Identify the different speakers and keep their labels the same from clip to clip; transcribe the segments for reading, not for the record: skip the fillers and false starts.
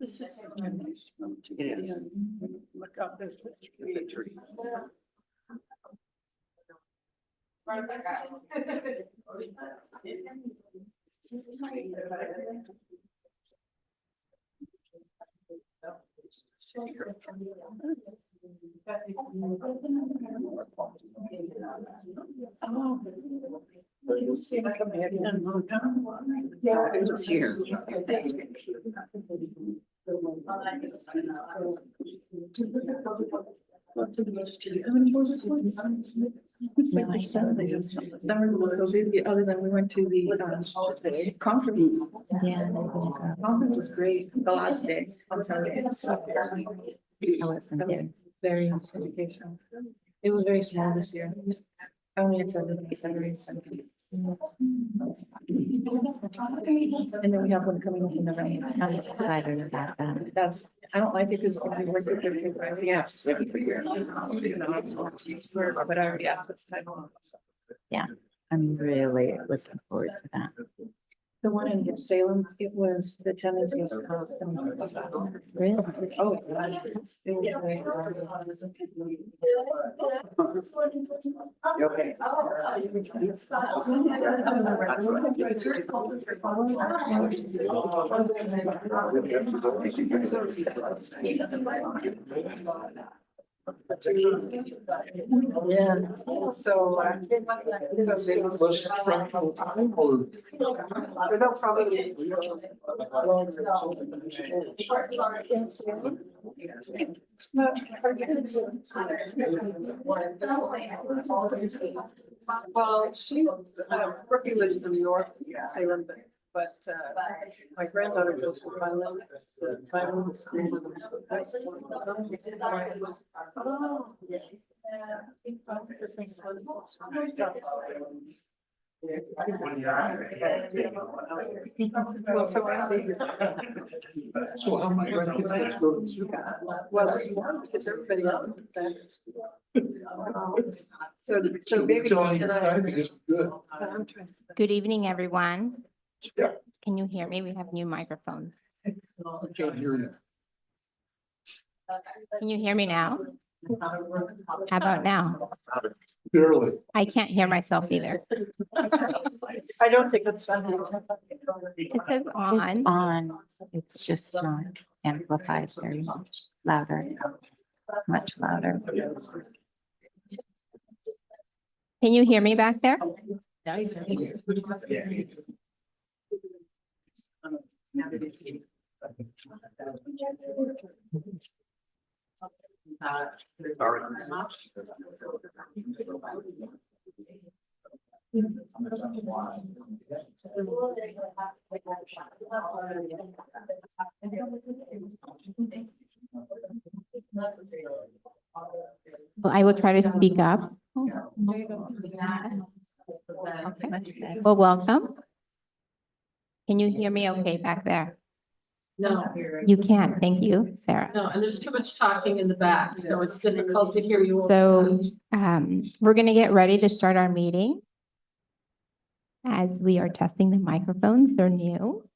Speaker 1: This is.
Speaker 2: It is.
Speaker 1: Look up the tree.
Speaker 2: Yeah, it was here.
Speaker 1: It's like the Sunday or something. Summer was so busy, other than we went to the conference.
Speaker 3: Yeah.
Speaker 1: Conference was great, the last day on Sunday.
Speaker 3: I wasn't there.
Speaker 1: Very educational. It was very small this year. I only attended the Saturday and Sunday. And then we have one coming up in November.
Speaker 3: I'm excited about that.
Speaker 1: That's, I don't like it because we work with everything, right?
Speaker 2: Yes.
Speaker 1: But I already asked what's time on.
Speaker 3: I'm really looking forward to that.
Speaker 1: The one in Salem, it was, the attendance was.
Speaker 3: Really?
Speaker 1: Oh. It was great.
Speaker 2: Okay.
Speaker 1: Yeah, so. They'll probably. Well, she, Brookie lives in North Salem, but my granddaughter goes to Violin. Violin school. Oh, yeah. Well, so I think.
Speaker 4: So how many grandkids go to school?
Speaker 1: Well, there's one, because everybody else is back at school. So maybe.
Speaker 4: I think it's good.
Speaker 1: I'm trying.
Speaker 5: Good evening, everyone.
Speaker 4: Yeah.
Speaker 5: Can you hear me? We have new microphones.
Speaker 4: I can't hear you.
Speaker 5: Can you hear me now? How about now?
Speaker 4: Barely.
Speaker 5: I can't hear myself either.
Speaker 1: I don't think it's funny.
Speaker 5: It says
Speaker 3: It's
Speaker 5: on.
Speaker 3: on, it's just not amplified very much louder, much louder.
Speaker 5: Can you hear me back there? Well, I will try to speak up. Okay. Well, welcome. Can you hear me okay back there?
Speaker 1: No,
Speaker 5: You can't. Thank you, Sarah.
Speaker 1: no, and there's too much talking in the back, so it's difficult to hear you.
Speaker 5: So we're going to get ready to start our meeting. As we are testing the microphones, they're new.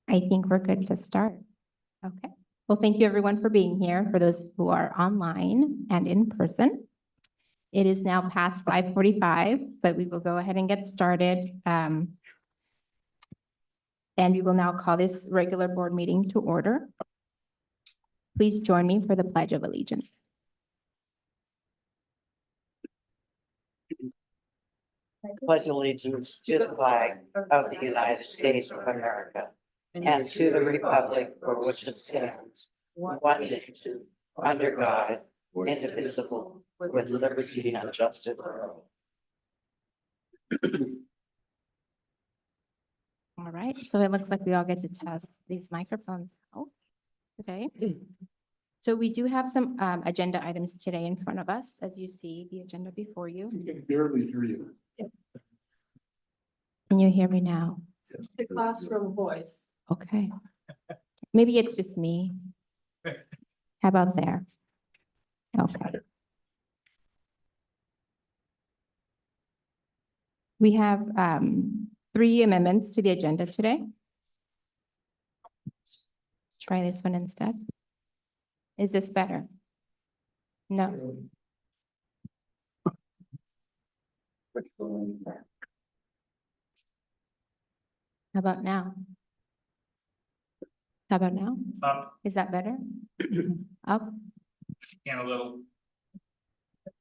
Speaker 5: I think we're good to start. Okay. Well, thank you everyone for being here, for those who are online and in person. It is now past 5:45, but we will go ahead and get started. And we will now call this regular board meeting to order. Please join me for the Pledge of Allegiance.
Speaker 2: Pledge allegiance to the flag of the United States of America and to the republic for which it stands, one nation, under God, indivisible, with liberty and justice for all.
Speaker 5: All right, so it looks like we all get to test these microphones out today. So we do have some agenda items today in front of us, as you see the agenda before you.
Speaker 4: I can barely hear you.
Speaker 5: Can you hear me now?
Speaker 1: The classroom voice.
Speaker 5: Okay. Maybe it's just me. How about there? Okay. We have 3 amendments to the agenda today. try this one instead. Is this better? No. How about now? How about now?
Speaker 6: Up
Speaker 5: Is that better? Up?
Speaker 6: and a little.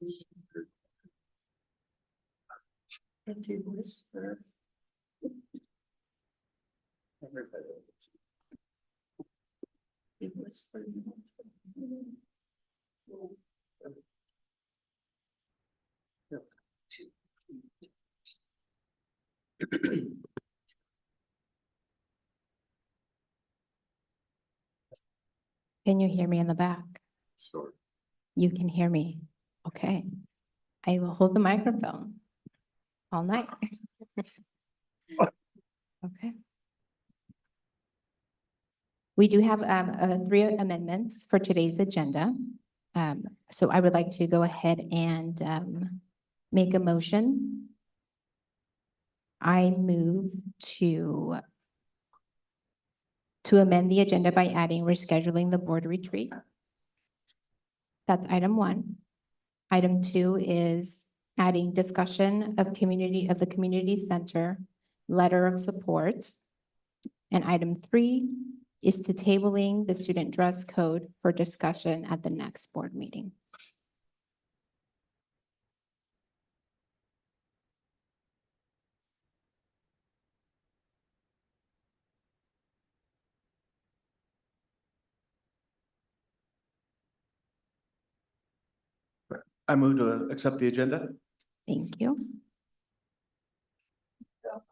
Speaker 1: If you whisper. You whisper.
Speaker 5: Can you hear me in the back?
Speaker 4: Sure.
Speaker 5: You can hear me. Okay. I will hold the microphone all night. Okay. We do have 3 amendments for today's agenda. So I would like to go ahead and make a motion. I move to amend the agenda by adding rescheduling the board retreat. That's item 1. Item 2 is adding discussion of the community center letter of support. And item 3 is to tabling the student dress code for discussion at the next board meeting.
Speaker 4: I move to accept the agenda.
Speaker 5: Thank you.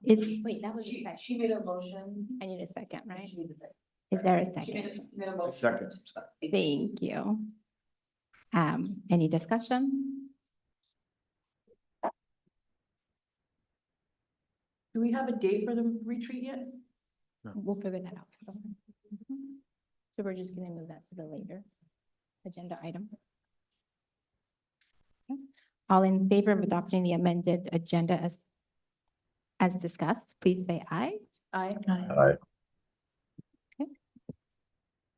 Speaker 5: Wait, that was.
Speaker 1: She made a motion.
Speaker 5: I need a second, right? Is there a second?
Speaker 4: Second.
Speaker 5: Thank you. Any discussion?
Speaker 1: Do we have a date for the retreat yet?
Speaker 5: We'll figure that out. So we're just gonna move that to the later agenda item. Okay. All in favor of adopting the amended agenda as discussed, please say aye.
Speaker 1: Aye.
Speaker 5: Okay.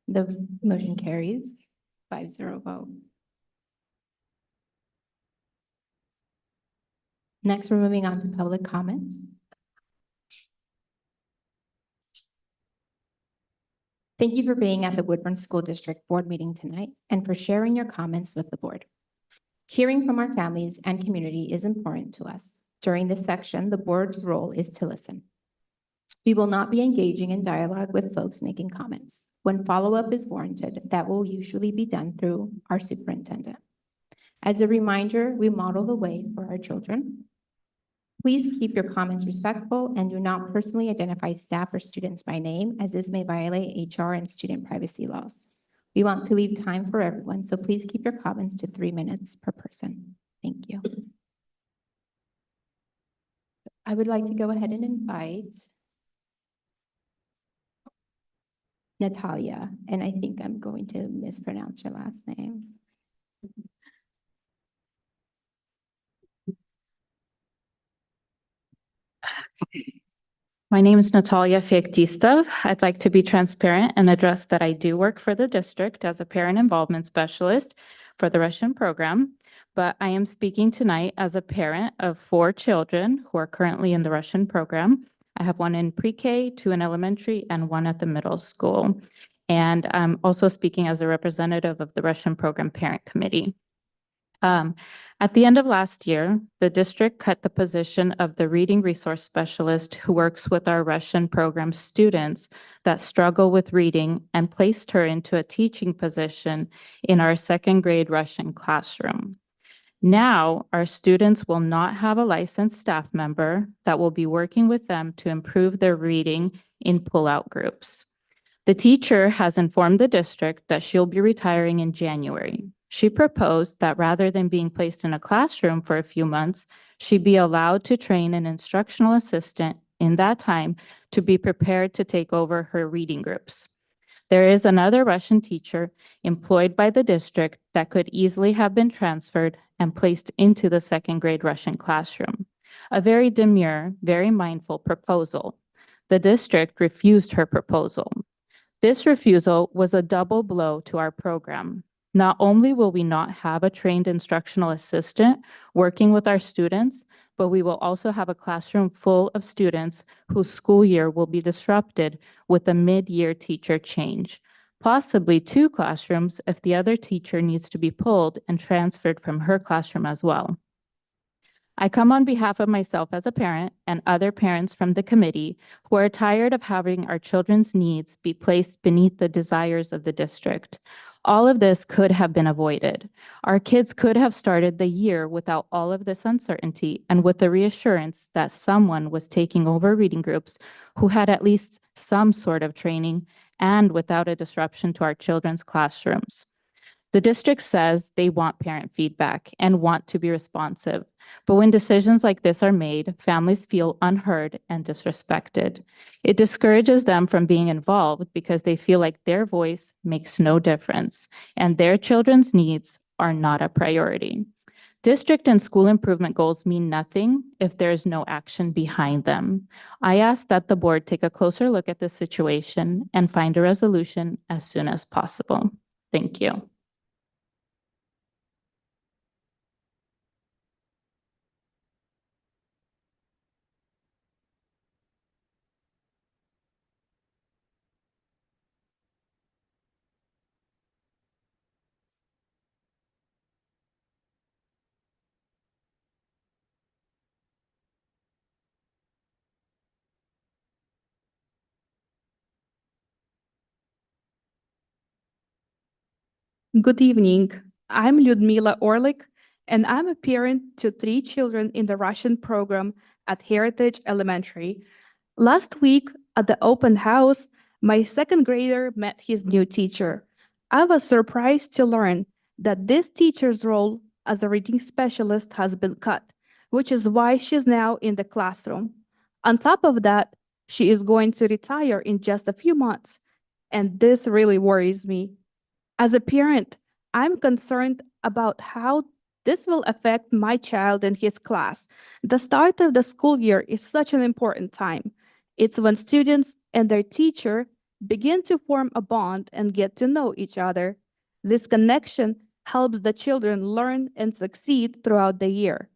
Speaker 5: The motion carries 5-0 vote. Next, we're moving on to public comment. Thank you for being at the Woodburn School District Board meeting tonight and for sharing your comments with the board. Hearing from our families and community is important to us. During this section, the board's role is to listen. We will not be engaging in dialogue with folks making comments. When follow-up is warranted, that will usually be done through our superintendent. As a reminder, we model the way for our children. Please keep your comments respectful and do not personally identify staff or students by name, as this may violate HR and student privacy laws. We want to leave time for everyone, so please keep your comments to 3 minutes per person. Thank you. I would like to go ahead and invite Natalia, and I think I'm going to mispronounce her last name.
Speaker 7: My name is Natalia Fiectistov. I'd like to be transparent and address that I do work for the district as a parent involvement specialist for the Russian program, but I am speaking tonight as a parent of 4 children who are currently in the Russian program. I have 1 in pre-K, 2 in elementary, and 1 at the middle school. And I'm also speaking as a representative of the Russian program parent committee. At the end of last year, the district cut the position of the reading resource specialist who works with our Russian program students that struggle with reading and placed her into a teaching position in our 2nd grade Russian classroom. Now, our students will not have a licensed staff member that will be working with them to improve their reading in pull-out groups. The teacher has informed the district that she'll be retiring in January. She proposed that rather than being placed in a classroom for a few months, she be allowed to train an instructional assistant in that time to be prepared to take over her reading groups. There is another Russian teacher employed by the district that could easily have been transferred and placed into the 2nd grade Russian classroom. A very demure, very mindful proposal. The district refused her proposal. This refusal was a double blow to our program. Not only will we not have a trained instructional assistant working with our students, but we will also have a classroom full of students whose school year will be disrupted with a mid-year teacher change, possibly 2 classrooms if the other teacher needs to be pulled and transferred from her classroom as well. I come on behalf of myself as a parent and other parents from the committee who are tired of having our children's needs be placed beneath the desires of the district. All of this could have been avoided. Our kids could have started the year without all of this uncertainty and with the reassurance that someone was taking over reading groups who had at least some sort of training and without a disruption to our children's classrooms. The district says they want parent feedback and want to be responsive. But when decisions like this are made, families feel unheard and disrespected. It discourages them from being involved because they feel like their voice makes no difference and their children's needs are not a priority. District and school improvement goals mean nothing if there is no action behind them. I ask that the board take a closer look at this situation and find a resolution as soon as possible. Thank you.
Speaker 8: Good evening. I'm Lyudmila Orlik, and I'm a parent to 3 children in the Russian program at Heritage Elementary. Last week at the open house, my second grader met his new teacher. I was surprised to learn that this teacher's role as a reading specialist has been cut, which is why she's now in the classroom. On top of that, she is going to retire in just a few months, and this really worries me. As a parent, I'm concerned about how this will affect my child and his class. The start of the school year is such an important time. It's when students and their teacher begin to form a bond and get to know each other. This connection helps the children learn and succeed throughout the year.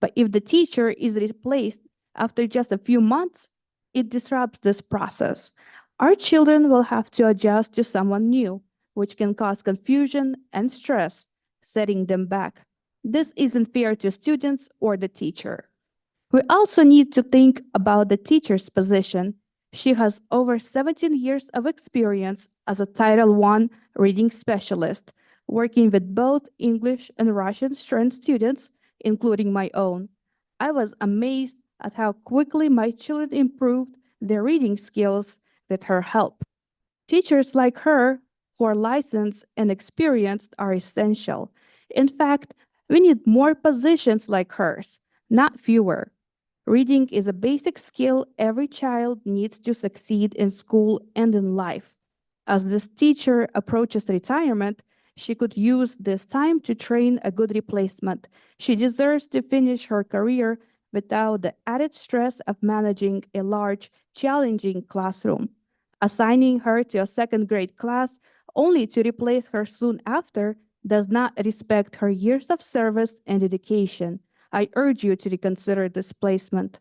Speaker 8: But if the teacher is replaced after just a few months, it disrupts this process. Our children will have to adjust to someone new, which can cause confusion and stress, setting them back. This isn't fair to students or the teacher. We also need to think about the teacher's position. She has over 17 years of experience as a Title I reading specialist, working with both English and Russian strength students, including my own. I was amazed at how quickly my children improved their reading skills with her help. Teachers like her who are licensed and experienced are essential. In fact, we need more positions like hers, not fewer. Reading is a basic skill every child needs to succeed in school and in life. As this teacher approaches retirement, she could use this time to train a good replacement. She deserves to finish her career without the added stress of managing a large, challenging classroom. Assigning her to a second grade class only to replace her soon after does not respect her years of service and dedication. I urge you to reconsider this placement.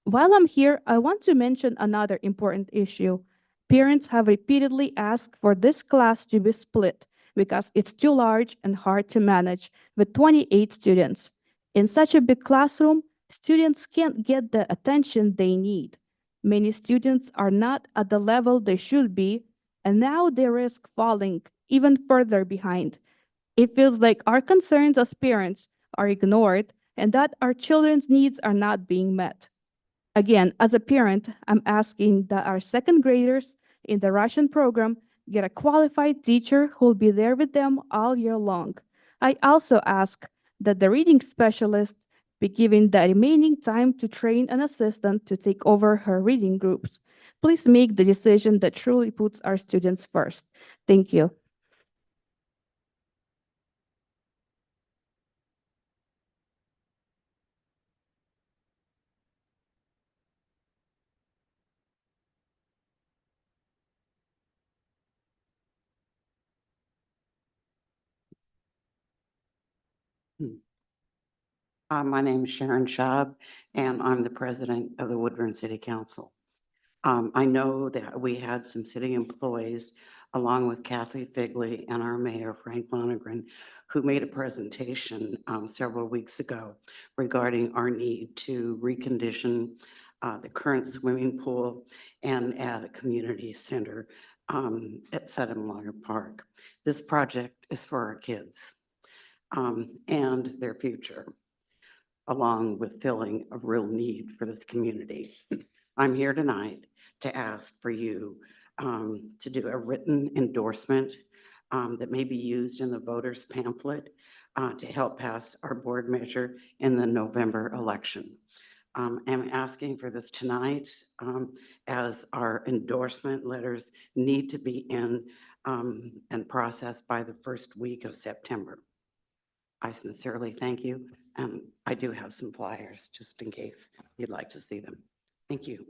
Speaker 8: While I'm here, I want to mention another important issue. Parents have repeatedly asked for this class to be split because it's too large and hard to manage with 28 students. In such a big classroom, students can't get the attention they need. Many students are not at the level they should be, and now they risk falling even further behind. It feels like our concerns as parents are ignored and that our children's needs are not being met. Again, as a parent, I'm asking that our second graders in the Russian program get a qualified teacher who will be there with them all year long. I also ask that the reading specialist be given the remaining time to train an assistant to take over her reading groups. Please make the decision that truly puts our students first. Thank you.
Speaker 2: My name is Sharon Schaub, and I'm the president of the Woodburn City Council. I know that we had some city employees, along with Kathy Figley and our mayor, Frank Lonergan, who made a presentation several weeks ago regarding our need to recondition the current swimming pool and add a community center at Sedemlager Park. This project is for our kids and their future, along with filling a real need for this community. I'm here tonight to ask for you to do a written endorsement that may be used in the voters pamphlet to help pass our board measure in the November election. I'm asking for this tonight as our endorsement letters need to be in and processed by the first week of September. I sincerely thank you. I do have some flyers just in case you'd like to see them. Thank you.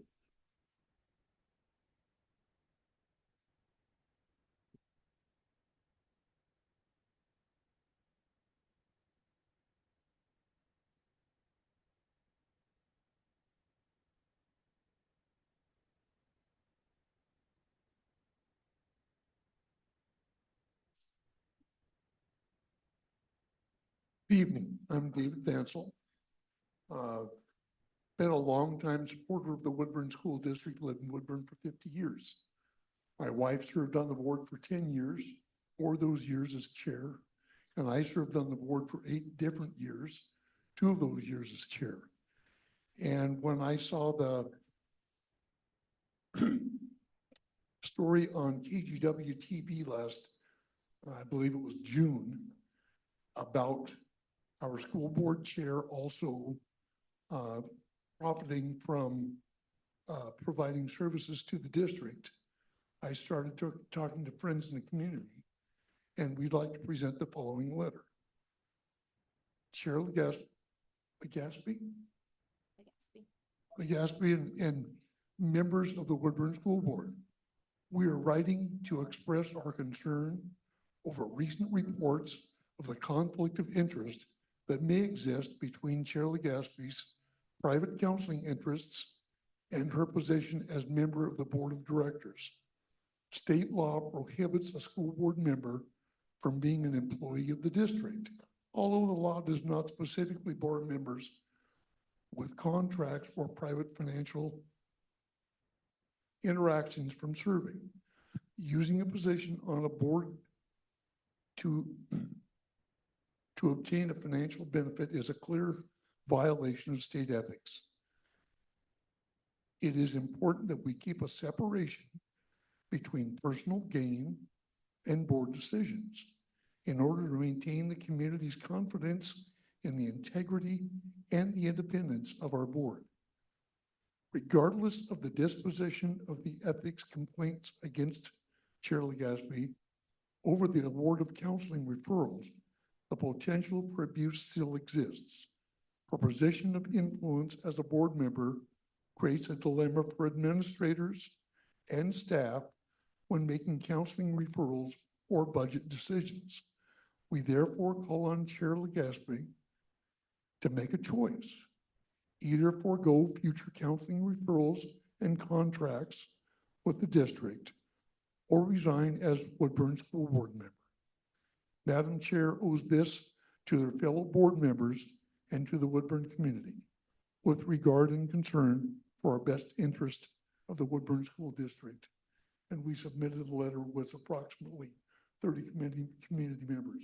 Speaker 4: Evening, I'm David Vansel. Been a longtime supporter of the Woodburn School District, lived in Woodburn for 50 years. My wife served on the board for 10 years, 4 of those years as chair, and I served on the board for 8 different years, 2 of those years as chair. And when I saw the story on KGW TV last, I believe it was June, about our school board chair also profiting from providing services to the district, I started talking to friends in the community, and we'd like to present the following letter. Chair Legaspi and members of the Woodburn School Board, we are writing to express our concern over recent reports of the conflict of interest that may exist between Chair Legaspi's private counseling interests and her position as member of the board of directors. State law prohibits a school board member from being an employee of the district, although the law does not specifically bar members with contracts or private financial interactions from serving. Using a position on a board to obtain a financial benefit is a clear violation of state ethics. It is important that we keep a separation between personal gain and board decisions in order to maintain the community's confidence in the integrity and the independence of our board. Regardless of the disposition of the ethics complaints against Chair Legaspi over the award of counseling referrals, the potential for abuse still exists. Her position of influence as a board member creates a dilemma for administrators and staff when making counseling referrals or budget decisions. We therefore call on Chair Legaspi to make a choice, either forego future counseling referrals and contracts with the district or resign as Woodburn School Board member. Madam Chair owes this to their fellow board members and to the Woodburn community with regard and concern for our best interest of the Woodburn School District. And we submitted a letter with approximately 30 community members.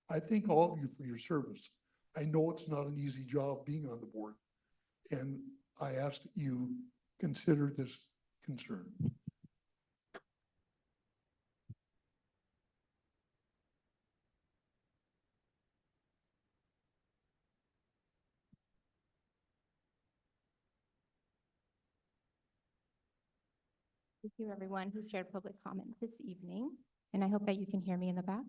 Speaker 4: I thank all of you for your service. I know it's not an easy job being on the board, and I ask that you consider this concern.
Speaker 5: Thank you, everyone who shared public comment this evening, and I hope that you can hear me in the back.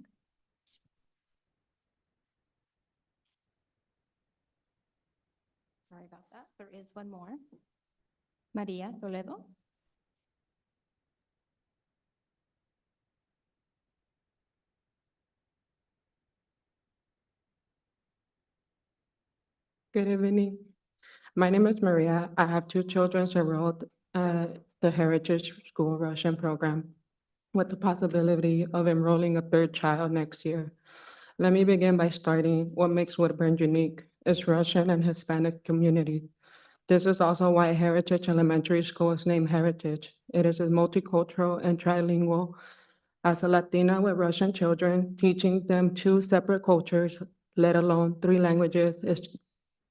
Speaker 5: Sorry about that. There is one more. Maria Toledo.
Speaker 9: Good evening. My name is Maria. I have two children enrolled at the Heritage School Russian program with the possibility of enrolling a third child next year. Let me begin by starting what makes Woodburn unique is Russian and Hispanic community. This is also why Heritage Elementary School is named Heritage. It is a multicultural and trilingual. As a Latina with Russian children, teaching them two separate cultures, let alone three languages,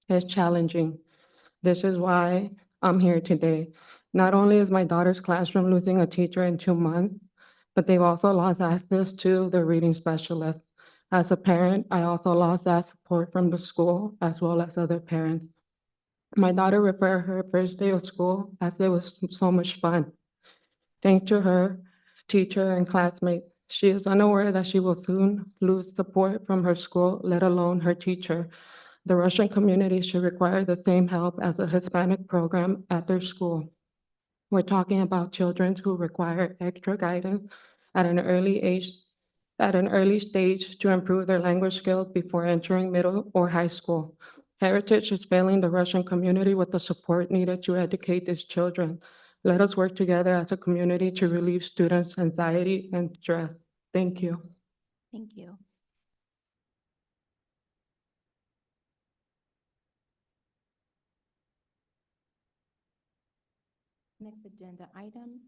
Speaker 9: is challenging. This is why I'm here today. Not only is my daughter's classroom losing a teacher in 2 months, but they've also lost access to the reading specialist. As a parent, I also lost that support from the school as well as other parents. My daughter referred her first day of school as it was so much fun. Thanks to her teacher and classmates, she is unaware that she will soon lose support from her school, let alone her teacher. The Russian community should require the same help as a Hispanic program at their school. We're talking about children who require extra guidance at an early stage to improve their language skills before entering middle or high school. Heritage is failing the Russian community with the support needed to educate these children. Let us work together as a community to relieve students' anxiety and stress. Thank you.
Speaker 5: Thank you. Next agenda item,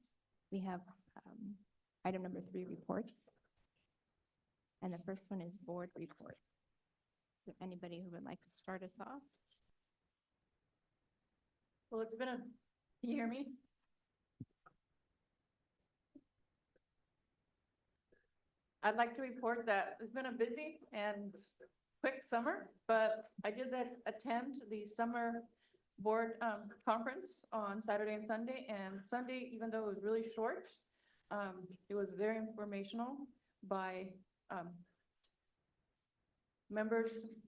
Speaker 5: we have item number 3, reports. And the first one is board report. Is there anybody who would like to start us off?
Speaker 1: Well, it's been can you hear me? I'd like to report that it's been a busy and quick summer, but I did attend the summer board conference on Saturday and Sunday. And Sunday, even though it was really short, it was very informational by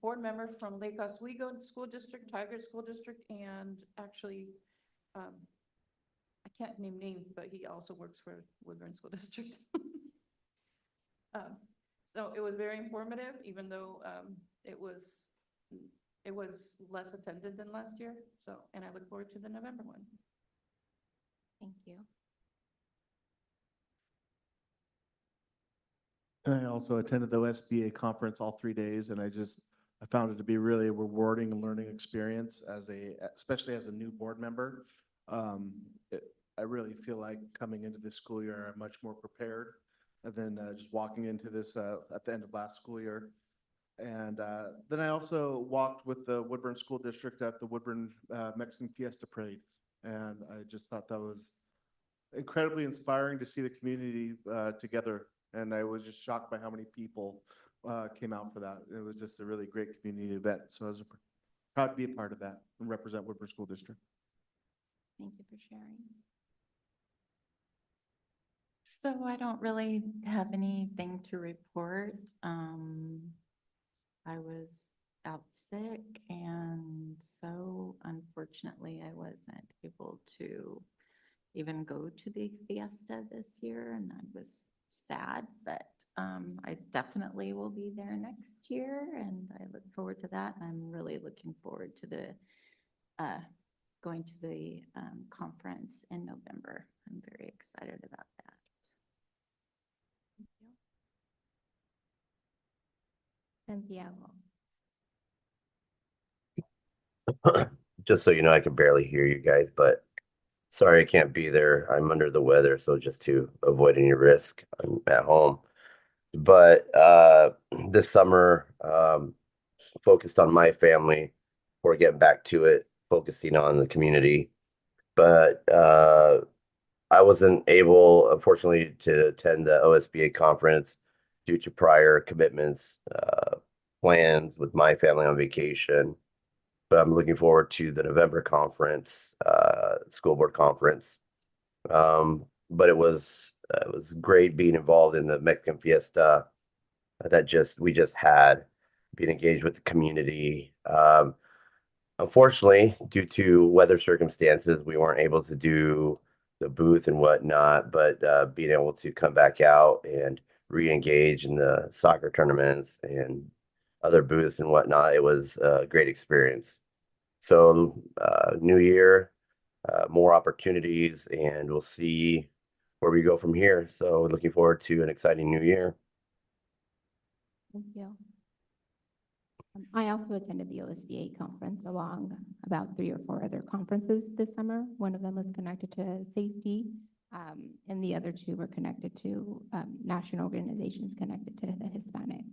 Speaker 1: board members from Lake Oswego School District, Tigard School District, and actually, I can't name names, but he also works for Woodburn School District. So it was very informative, even though it was less attended than last year. So, and I look forward to the November one.
Speaker 5: Thank you.
Speaker 10: And I also attended the OSBA conference all 3 days, and I found it to be really a rewarding and learning experience especially as a new board member. I really feel like coming into this school year, I'm much more prepared than just walking into this at the end of last school year. And then I also walked with the Woodburn School District at the Woodburn Mexican Fiesta Parade. And I just thought that was incredibly inspiring to see the community together. And I was just shocked by how many people came out for that. It was just a really great community event. So I was proud to be a part of that and represent Woodburn School District.
Speaker 5: Thank you for sharing.
Speaker 3: So I don't really have anything to report. I was out sick, and so unfortunately I wasn't able to even go to the fiesta this year, and I was sad, but I definitely will be there next year, and I look forward to that. I'm really looking forward to the going to the conference in November. I'm very excited about that.
Speaker 5: Santiago.
Speaker 11: Just so you know, I can barely hear you guys, but sorry I can't be there. I'm under the weather, so just to avoid any risk, I'm at home. But this summer, focused on my family before getting back to it, focusing on the community. But I wasn't able, unfortunately, to attend the OSBA conference due to prior commitments, plans with my family on vacation. But I'm looking forward to the November conference, school board conference. But it was great being involved in the Mexican Fiesta we just had, being engaged with the community. Unfortunately, due to weather circumstances, we weren't able to do the booth and whatnot, but being able to come back out and re-engage in the soccer tournaments and other booths and whatnot, it was a great experience. So, new year, more opportunities, and we'll see where we go from here. So looking forward to an exciting new year.
Speaker 5: Thank you. I also attended the OSBA conference along about 3 or 4 other conferences this summer. One of them was connected to safety, and the other 2 were connected to national organizations connected to the Hispanic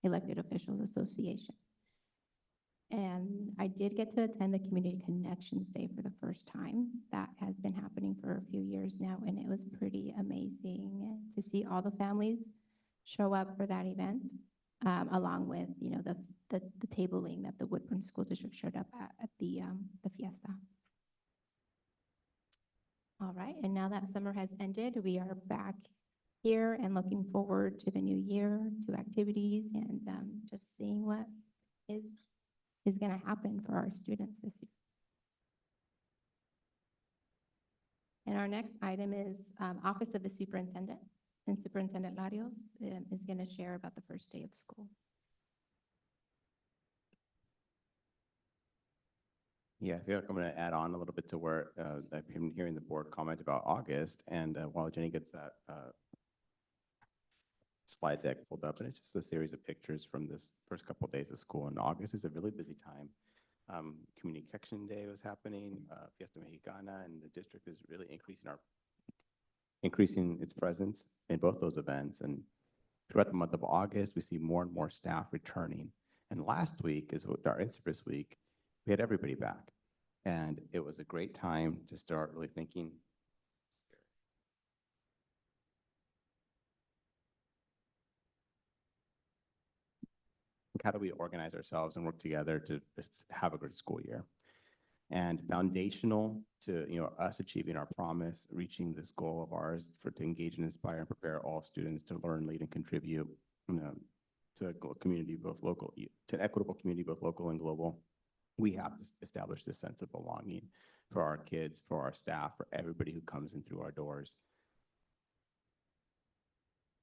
Speaker 5: Elected Officials Association. And I did get to attend the Community Connections Day for the first time. That has been happening for a few years now, and it was pretty amazing to see all the families show up for that event, along with, you know, the tabling that the Woodburn School District showed up at the fiesta. All right, and now that summer has ended, we are back here and looking forward to the new year, to activities, and just seeing what is going to happen for our students this year. And our next item is Office of the Superintendent. And Superintendent Larios is going to share about the first day of school.
Speaker 12: Yeah, I feel like I'm going to add on a little bit to where I've been hearing the board comment about August, and while Jenny gets that slide deck pulled up, and it's just a series of pictures from this first couple of days of school. And August is a really busy time. Community Connection Day was happening, Fiesta Mexicana, and the district is really increasing its presence in both those events. And throughout the month of August, we see more and more staff returning. And last week is our in-service week. We had everybody back, and it was a great time to start really thinking. How do we organize ourselves and work together to have a good school year? And foundational to, you know, us achieving our promise, reaching this goal of ours to engage and inspire and prepare all students to learn, lead, and contribute, you know, to a community, both local, to an equitable community, both local and global. We have to establish this sense of belonging for our kids, for our staff, for everybody who comes in through our doors.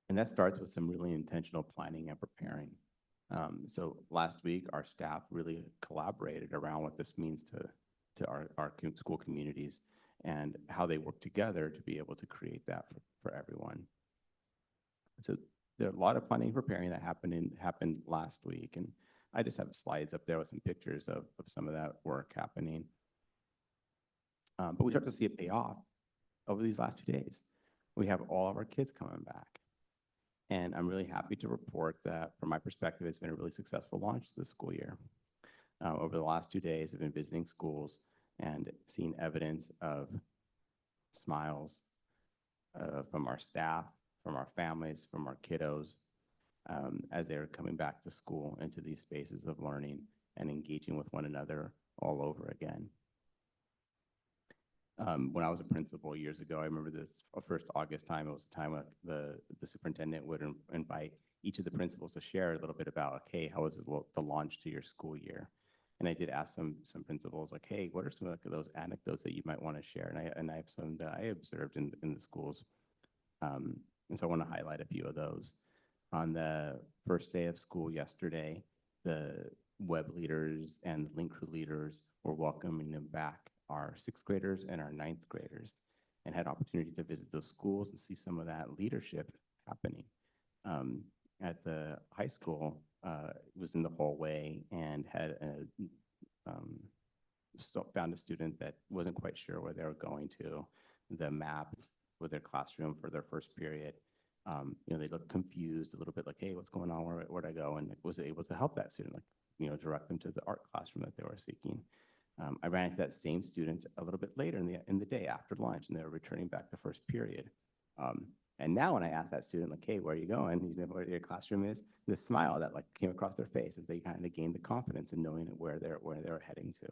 Speaker 12: And that starts with some really intentional planning and preparing. So last week, our staff really collaborated around what this means to our school communities and how they work together to be able to create that for everyone. So there are a lot of planning and preparing that happened last week. And I just have slides up there with some pictures of some of that work happening. But we start to see it pay off over these last 2 days. We have all of our kids coming back. And I'm really happy to report that from my perspective, it's been a really successful launch this school year. Over the last 2 days, I've been visiting schools and seeing evidence of smiles from our staff, from our families, from our kiddos, as they're coming back to school into these spaces of learning and engaging with one another all over again. When I was a principal years ago, I remember this first August time, it was a time when the superintendent would invite each of the principals to share a little bit about, okay, how was the launch to your school year? And I did ask some principals, like, hey, what are some of those anecdotes that you might want to share? And I have some that I observed in the schools. And so I want to highlight a few of those. On the first day of school yesterday, the web leaders and link crew leaders were welcoming them back, our 6th graders and our 9th graders, and had opportunity to visit those schools and see some of that leadership happening. At the high school, was in the hallway and had found a student that wasn't quite sure where they were going to. The map with their classroom for their first period. You know, they looked confused, a little bit like, hey, what's going on? Where'd I go? And was able to help that student, like, you know, direct them to the art classroom that they were seeking. I ran into that same student a little bit later in the day after lunch, and they were returning back to first period. And now when I asked that student, like, hey, where are you going? You know where your classroom is? The smile that like came across their face as they kind of gained the confidence in knowing where they were heading to.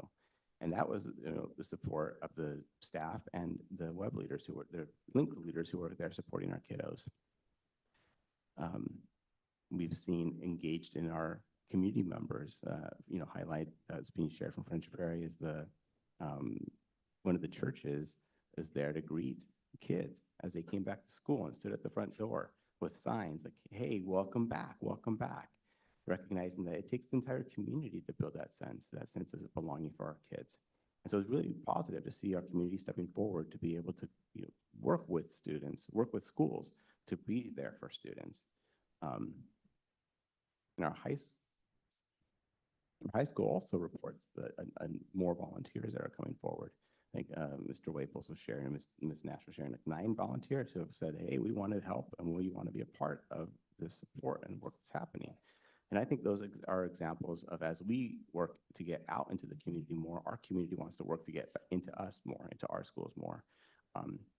Speaker 12: And that was, you know, the support of the staff and the web leaders the link leaders who were there supporting our kiddos. We've seen engaged in our community members, you know, highlight that's being shared from French Prairie is one of the churches is there to greet kids as they came back to school and stood at the front door with signs like, hey, welcome back, welcome back. recognizing that it takes the entire community to build that sense of belonging for our kids. And so it's really positive to see our community stepping forward to be able to, work with students, work with schools to be there for students. And our high school also reports that more volunteers that are coming forward. I think Mr. Waples was sharing, Ms. Nash was sharing, like 9 volunteers who have said, hey, we want to help and we want to be a part of this support and work that's happening. And I think those are examples of, as we work to get out into the community more, our community wants to work to get into us more, into our schools more.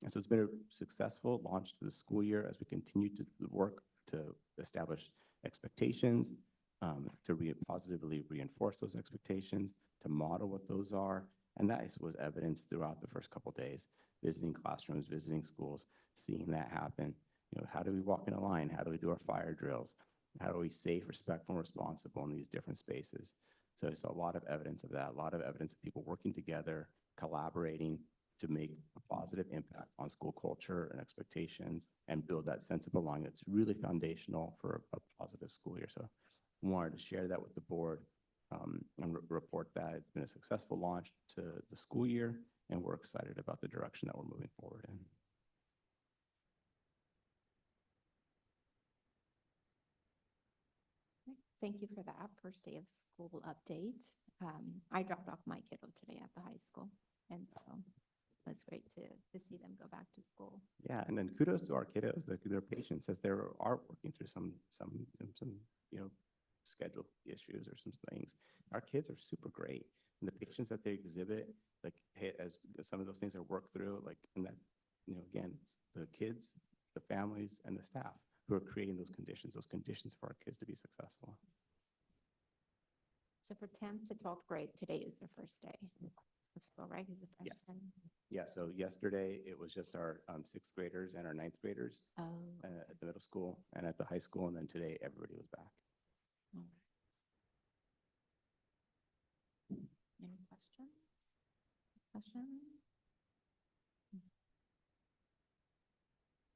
Speaker 12: And so it's been a successful launch to the school year as we continue to work to establish expectations, to positively reinforce those expectations, to model what those are. And that was evidenced throughout the first couple of days, visiting classrooms, visiting schools, seeing that happen. How do we walk in a line? How do we do our fire drills? How are we safe, respectful, and responsible in these different spaces? So a lot of evidence of that, a lot of evidence of people working together, collaborating to make a positive impact on school culture and expectations and build that sense of belonging. It's really foundational for a positive school year. So I wanted to share that with the board and report that it's been a successful launch to the school year, and we're excited about the direction that we're moving forward in.
Speaker 5: Thank you for that first day of school update. I dropped off my kiddo today at the high school, and so it was great to see them go back to school.
Speaker 12: Yeah, and then kudos to our kiddos, their patience as they are working through some schedule issues or some things. Our kids are super great, and the patience that they exhibit, like as some of those things are worked through, like, and that, again, it's the kids, the families, and the staff who are creating those conditions for our kids to be successful.
Speaker 5: So for 10th to 12th grade, today is their first day of school, right? Because the
Speaker 12: Yes.
Speaker 5: freshman.
Speaker 12: Yeah, so yesterday it was just our 6th graders and our 9th graders
Speaker 5: Oh,
Speaker 12: at the middle school and at the high school, and then today everybody was back.
Speaker 5: all right. Any questions? Questions?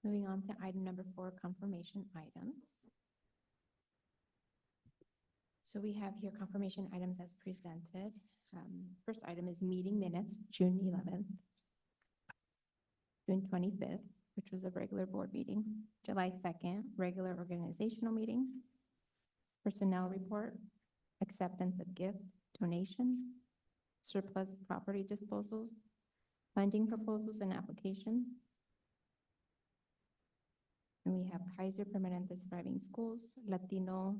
Speaker 5: Moving on to item number 4, confirmation items. So we have here confirmation items as presented. First item is meeting minutes, June 11th, June 25th, which was a regular board meeting, July 2nd, regular organizational meeting, personnel report, acceptance of gift, donation, surplus property disposals, funding proposals and application. And we have Kaiser Permanente Thriving Schools, Latino,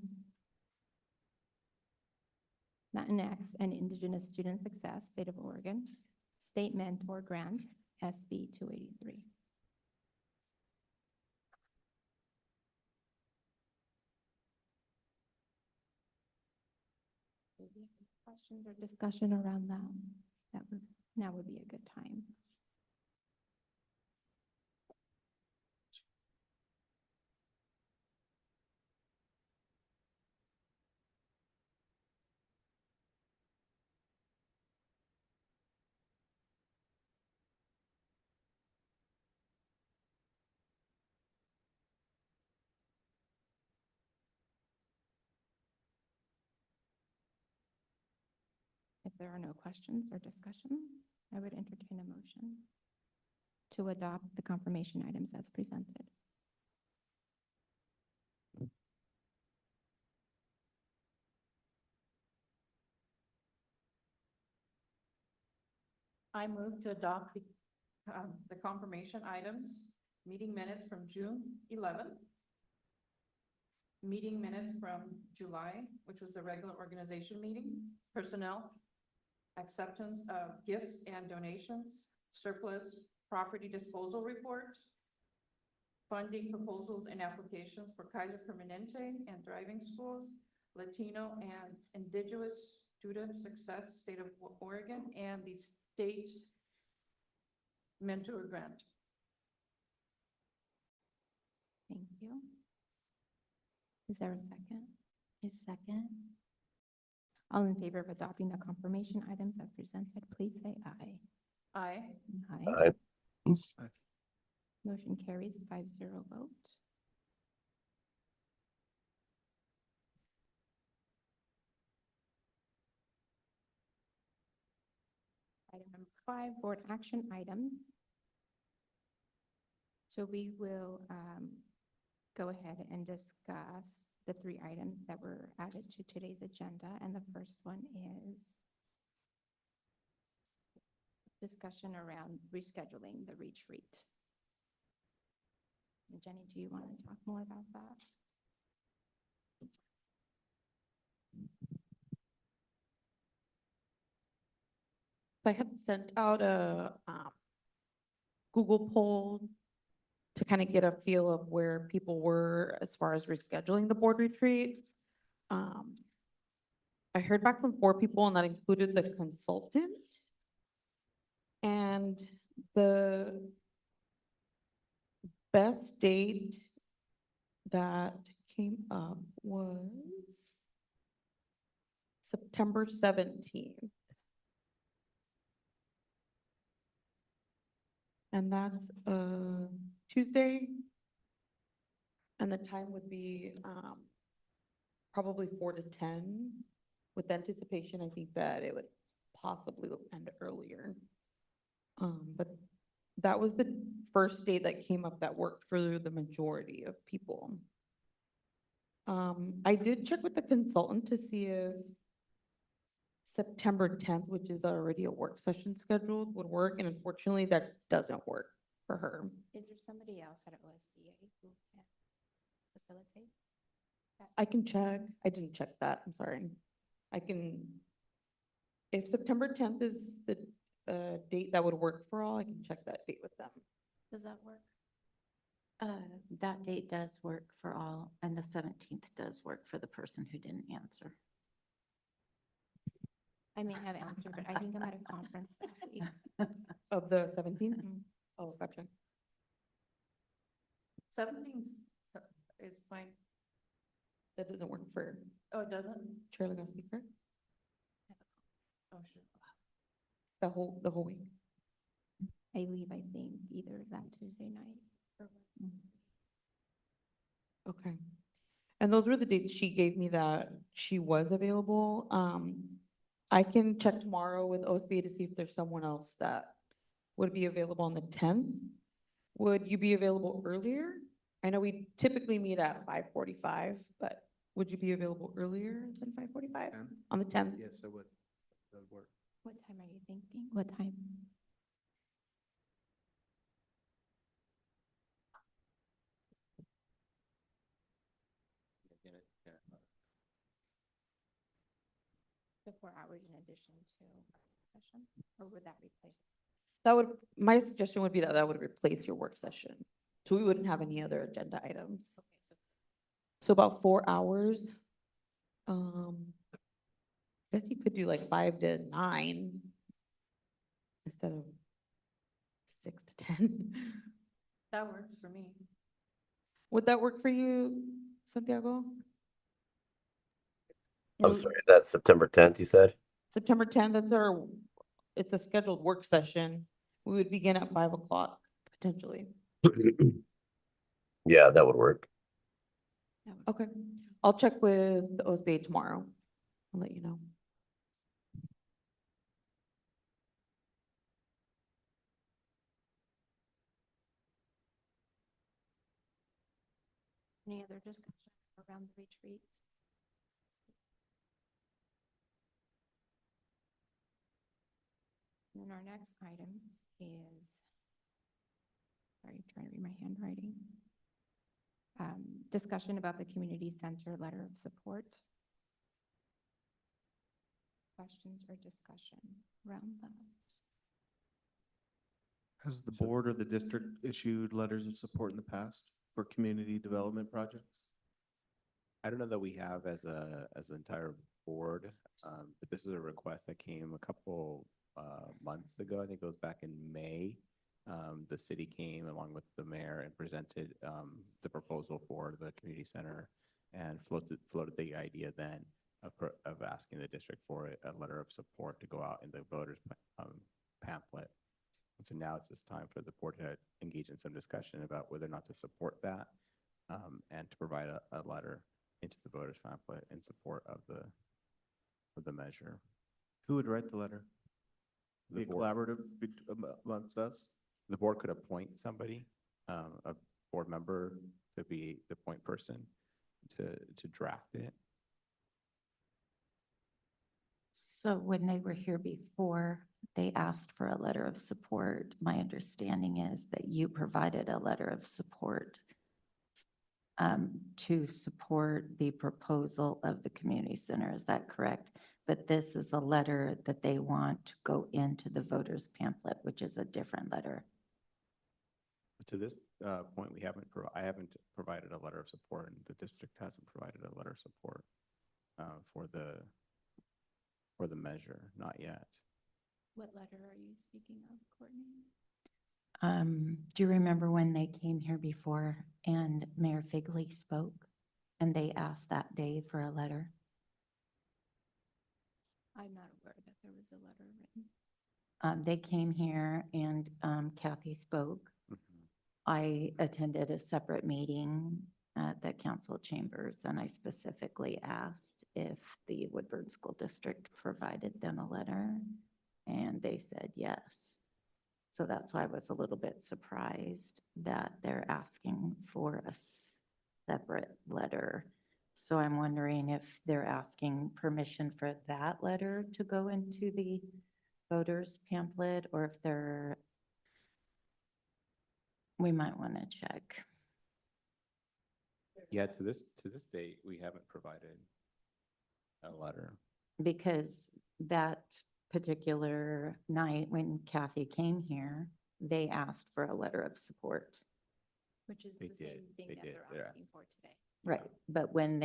Speaker 5: Latinx, and Indigenous Student Success, State of Oregon, State Mentor Grant, SB 283. If you have questions or discussion around that now would be a good time. If there are no questions or discussion, I would entertain a motion to adopt the confirmation items as presented.
Speaker 1: I move to adopt the confirmation items, meeting minutes from June 11th, meeting minutes from July, which was the regular organization meeting, personnel, acceptance of gifts and donations, surplus property disposal report, funding proposals and applications for Kaiser Permanente and Thriving Schools, Latino and Indigenous Student Success, State of Oregon, and the State Mentor Grant.
Speaker 5: Thank you. Is there a second? A second. All in favor of adopting the confirmation items as presented, please say aye.
Speaker 1: Aye.
Speaker 5: Aye.
Speaker 11: Aye.
Speaker 5: Motion carries 5-0 vote. 5 board action items. So we will go ahead and discuss the 3 items that were added to today's agenda. And the first one is discussion around rescheduling the retreat. Jenny, do you want to talk more about that?
Speaker 13: I had sent out a Google poll to kind of get a feel of where people were as far as rescheduling the board retreat. I heard back from 4 people, and that included the consultant. And the best date that came up was September 17th. And that's a Tuesday. And the time would be probably 4 to 10, with anticipation, I think that it would possibly end earlier. But that was the first day that came up that worked for the majority of people. I did check with the consultant to see if September 10th, which is already a work session scheduled, would work, and unfortunately, that doesn't work for her.
Speaker 5: Is there somebody else at OSBA who can facilitate?
Speaker 13: I can check. I didn't check that. I'm sorry. If September 10th is the date that would work for all, I can check that date with them.
Speaker 5: Does that work?
Speaker 3: That date does work for all, and the 17th does work for the person who didn't answer.
Speaker 5: I may have answered, but I think I'm at a conference.
Speaker 13: Of the 17th? Oh, gotcha.
Speaker 1: 17th is fine.
Speaker 13: That doesn't work for
Speaker 1: Oh, it doesn't?
Speaker 13: Chair Legaspi, correct?
Speaker 1: Oh, sure.
Speaker 13: The whole week.
Speaker 5: I leave, I think, either that Tuesday night or.
Speaker 13: Okay. And those were the dates she gave me that she was available. I can check tomorrow with OSBA to see if there's someone else that would be available on the 10th. Would you be available earlier? I know we typically meet at 5:45, but would you be available earlier than 5:45 on the 10th?
Speaker 10: Yes, I would. That would work.
Speaker 5: What time are you thinking? What time? The 4 hours in addition to session, or would that replace?
Speaker 13: My suggestion would be that would replace your work session. So we wouldn't have any other agenda items.
Speaker 5: Okay, so
Speaker 13: So about 4 hours. I guess you could do like 5 to 9 instead of 6 to 10.
Speaker 1: That works for me.
Speaker 13: Would that work for you, Santiago?
Speaker 11: I'm sorry, that's September 10th, you said?
Speaker 13: September 10th, it's a scheduled work session. We would begin at 5 o'clock potentially.
Speaker 11: Yeah, that would work.
Speaker 13: Okay, I'll check with the OSBA tomorrow. I'll let you know.
Speaker 5: any other discussion around the retreat? And then our next item is, sorry, trying to read my handwriting. Discussion about the community center letter of support. Questions or discussion around that?
Speaker 10: Has the board or the district issued letters of support in the past for community development projects?
Speaker 12: I don't know that we have as an entire board, but this is a request that came a couple months ago. I think it was back in May. The city came along with the mayor and presented the proposal for the community center and floated the idea then of asking the district for a letter of support to go out in the voters pamphlet. And so now it's just time for the board to engage in some discussion about whether or not to support that and to provide a letter into the voters pamphlet in support of the measure.
Speaker 10: Who would write the letter? be
Speaker 12: board-
Speaker 10: collaborative amongst us?
Speaker 12: The board could appoint somebody, a board member to be the point person to draft it.
Speaker 3: So when they were here before, they asked for a letter of support. My understanding is that you provided a letter of support to support the proposal of the community center. Is that correct? But this is a letter that they want to go into the voters pamphlet, which is a different letter.
Speaker 12: To this point, I haven't provided a letter of support, and the district hasn't provided a letter of support for the measure, not yet.
Speaker 3: What letter are you speaking of, Courtney? Do you remember when they came here before and Mayor Figley spoke and they asked that day for a letter?
Speaker 1: I'm not aware that there was a letter written.
Speaker 3: They came here and Kathy spoke.
Speaker 12: Mhm.
Speaker 3: I attended a separate meeting at the council chambers and I specifically asked if the Woodburn School District provided them a letter and they said yes. So that's why I was a little bit surprised that they're asking for a separate letter. So I'm wondering if they're asking permission for that letter to go into the voters pamphlet or if they're, we might want to check.
Speaker 12: Yeah, to this date, we haven't provided a letter.
Speaker 3: Because that particular night when Kathy came here, they asked for a letter of support.
Speaker 1: Which is
Speaker 12: They
Speaker 1: the
Speaker 12: did,
Speaker 1: same thing
Speaker 12: they
Speaker 1: that
Speaker 12: did,
Speaker 1: they're
Speaker 12: yeah.
Speaker 1: asking for today.
Speaker 3: Right, but when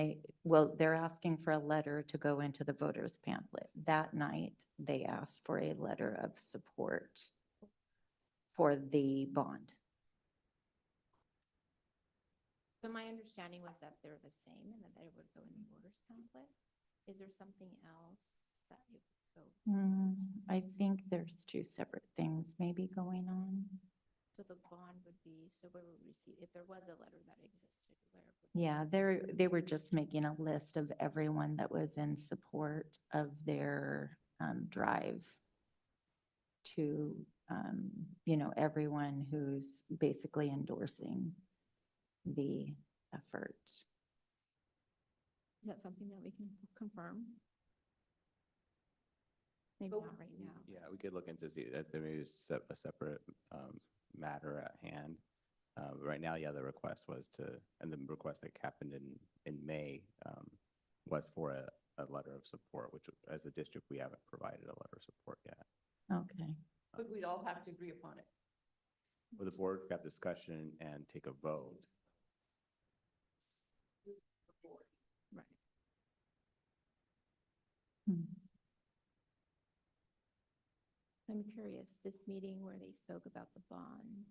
Speaker 3: they're asking for a letter to go into the voters pamphlet. That night, they asked for a letter of support for the bond.
Speaker 1: So my understanding was that they're the same and that they would go in the voters pamphlet. Is there something else that it would go?
Speaker 3: I think there's two separate things maybe going on.
Speaker 1: So the bond would be, so where would we see, if there was a letter that existed, where? would-
Speaker 3: Yeah, they were just making a list of everyone that was in support of their drive to, everyone who's basically endorsing the effort.
Speaker 1: Is that something that we can confirm? Maybe not right now.
Speaker 12: Yeah, we could look into see that there may be a separate matter at hand. Right now, yeah, the request was and the request that happened in May was for a letter of support, which as a district, we haven't provided a letter of support yet.
Speaker 3: Okay.
Speaker 1: But we'd all have to agree upon it.
Speaker 12: Well, the board got discussion and take a vote.
Speaker 1: Right.
Speaker 3: Hmm.
Speaker 1: I'm curious, this meeting where they spoke about the bond,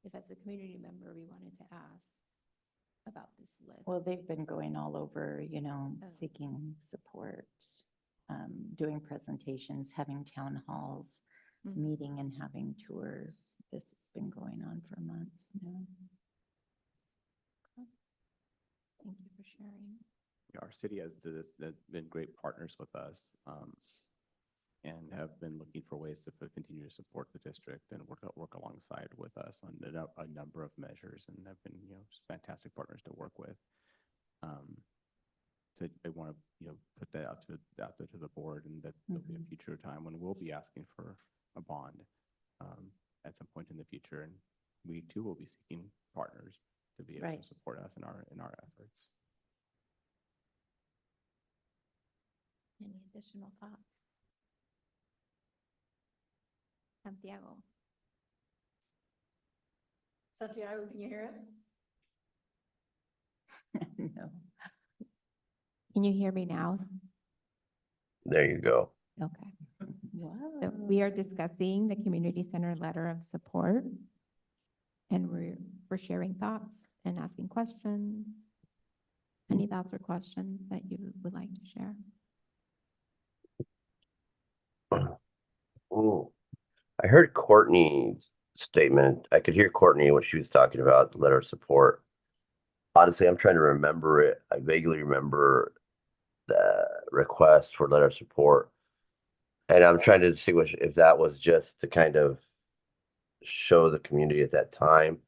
Speaker 1: if as a community member, we wanted to ask about this list.
Speaker 3: Well, they've been going all over, seeking support, doing presentations, having town halls,
Speaker 1: Mhm.
Speaker 3: meeting and having tours. This has been going on for months now.
Speaker 1: Thank you for sharing.
Speaker 12: Our city has been great partners with us and have been looking for ways to continue to support the district and work alongside with us on a number of measures and have been, fantastic partners to work with. So I want to, put that out there to the board and that there'll be a future time when we'll be asking for a bond at some point in the future. And we too will be seeking partners to be able
Speaker 3: Right.
Speaker 12: to support us in our efforts.
Speaker 1: Any additional thoughts? Santiago. Santiago, can you hear us?
Speaker 3: No.
Speaker 5: Can you hear me now?
Speaker 11: There you go.
Speaker 5: Okay. So
Speaker 3: Wow.
Speaker 5: we are discussing the community center letter of support. And we're sharing thoughts and asking questions. Any thoughts or questions that you would like to share?
Speaker 11: Ooh. I heard Courtney's statement. I could hear Courtney when she was talking about the letter of support. Honestly, I'm trying to remember it. I vaguely remember the request for letter of support. And I'm trying to distinguish if that was just to kind of show the community at that time.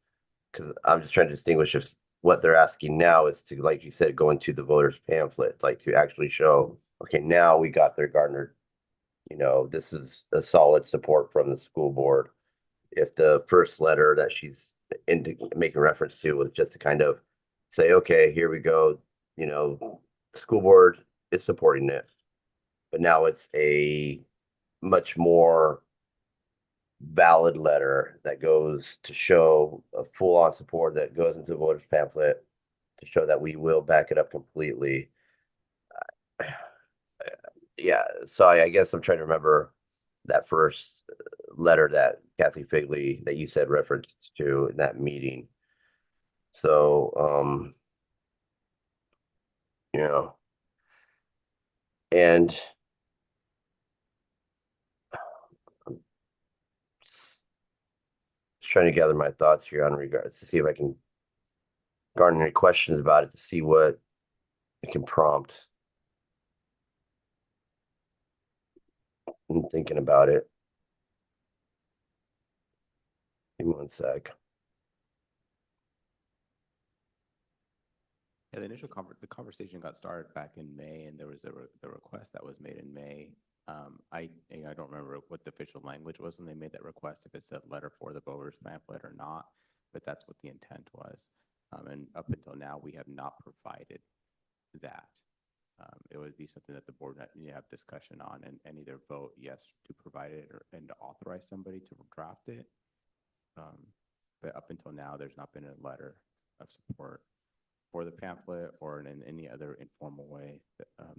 Speaker 11: Cause I'm just trying to distinguish if what they're asking now is to, like you said, go into the voters pamphlet, like to actually show, okay, now we got their Gardner. This is a solid support from the school board. If the first letter that she's making reference to was just to kind of say, okay, here we go, the school board is supporting it. But now it's a much more valid letter that goes to show a full-on support that goes into the voters pamphlet to show that we will back it up completely. Yeah, so I guess I'm trying to remember that first letter that Kathy Figley that you said referenced to in that meeting. So, and I'm just trying to gather my thoughts here on regards to see if I can garner any questions about it to see what it can prompt. I'm thinking about it. Give me one sec.
Speaker 12: Yeah, the initial the conversation got started back in May, and there was the request that was made in May. I don't remember what the official language was when they made that request, if it said letter for the voters pamphlet or not, but that's what the intent was. And up until now, we have not provided that. It would be something that the board have discussion on and either vote yes to provide it and to authorize somebody to draft it. But up until now, there's not been a letter of support for the pamphlet or in any other informal way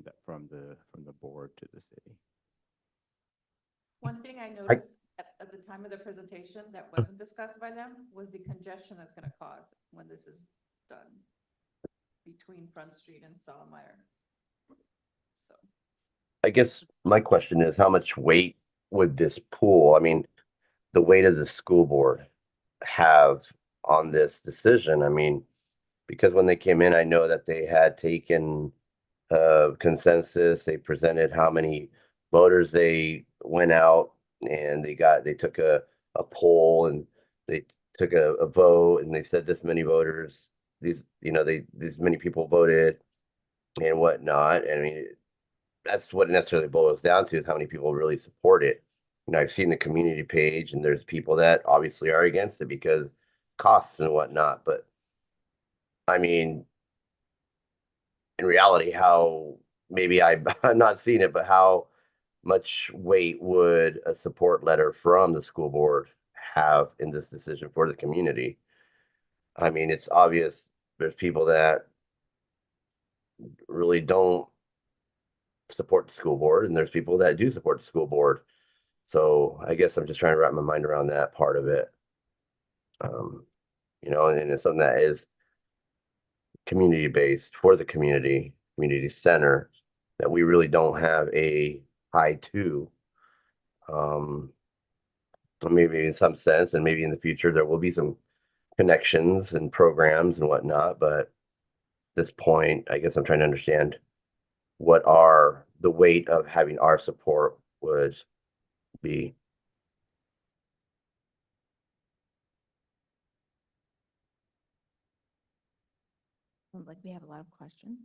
Speaker 12: that from the board to the city.
Speaker 1: One thing I noticed at the time of the presentation that wasn't discussed by them was the congestion that's gonna cause when this is done between Front Street and Solomire. So,
Speaker 11: I guess my question is, how much weight would this pool, I mean, the weight of the school board have on this decision? I mean, because when they came in, I know that they had taken consensus. They presented how many voters they went out and they took a poll and they took a vote and they said this many voters, these many people voted and whatnot. I mean, that's what it necessarily boils down to is how many people really support it. I've seen the community page and there's people that obviously are against it because costs and whatnot, but I mean, in reality, how maybe I'm not seeing it, but how much weight would a support letter from the school board have in this decision for the community? I mean, it's obvious there's people that really don't support the school board and there's people that do support the school board. So I guess I'm just trying to wrap my mind around that part of it. And it's something that is community based for the community center that we really don't have a high to. Maybe in some sense, and maybe in the future there will be some connections and programs and whatnot, but at this point, I guess I'm trying to understand what the weight of having our support would be.
Speaker 3: Sounds like we have a lot of questions.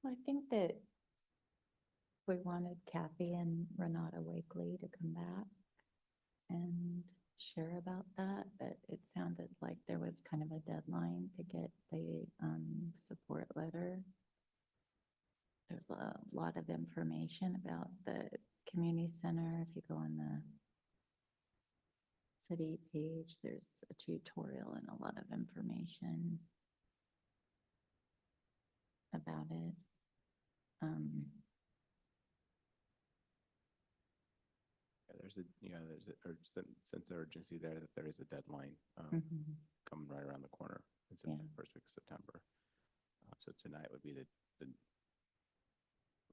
Speaker 3: I think that we wanted Kathy and Renata Wakely to come back and share about that, but it sounded like there was kind of a deadline to get the support letter. There's a lot of information about the community center. If you go on the city page, there's a tutorial and a lot of information about it.
Speaker 12: There's a sense of urgency there that there is a deadline coming right around the corner. It's in the first week of September. So tonight would be the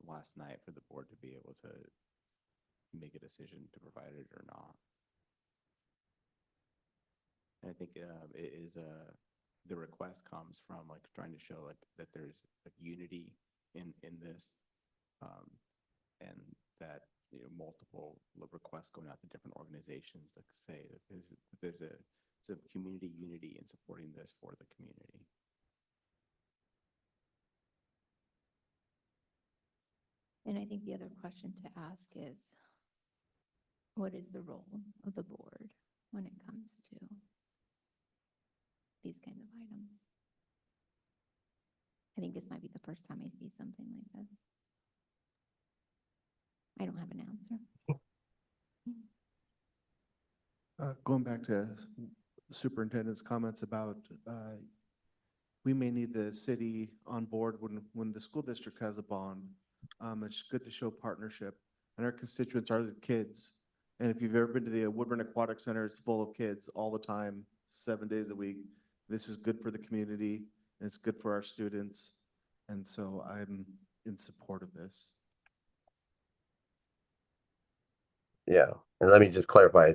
Speaker 12: last night for the board to be able to make a decision to provide it or not. And I think it is the request comes from like trying to show like that there's like unity in this, and that, multiple requests going out to different organizations that say that there's a community unity in supporting this for the community.
Speaker 5: And I think the other question to ask is, what is the role of the board when it comes to these kinds of items? I think this might be the first time I see something like this. I don't have an answer.
Speaker 10: Going back to the superintendent's comments about, we may need the city on board when the school district has a bond. It's good to show partnership, and our constituents are the kids. And if you've ever been to the Woodburn Aquatic Center, it's full of kids all the time, 7 days a week. This is good for the community, and it's good for our students. And so I'm in support of this.
Speaker 11: Yeah, and let me just clarify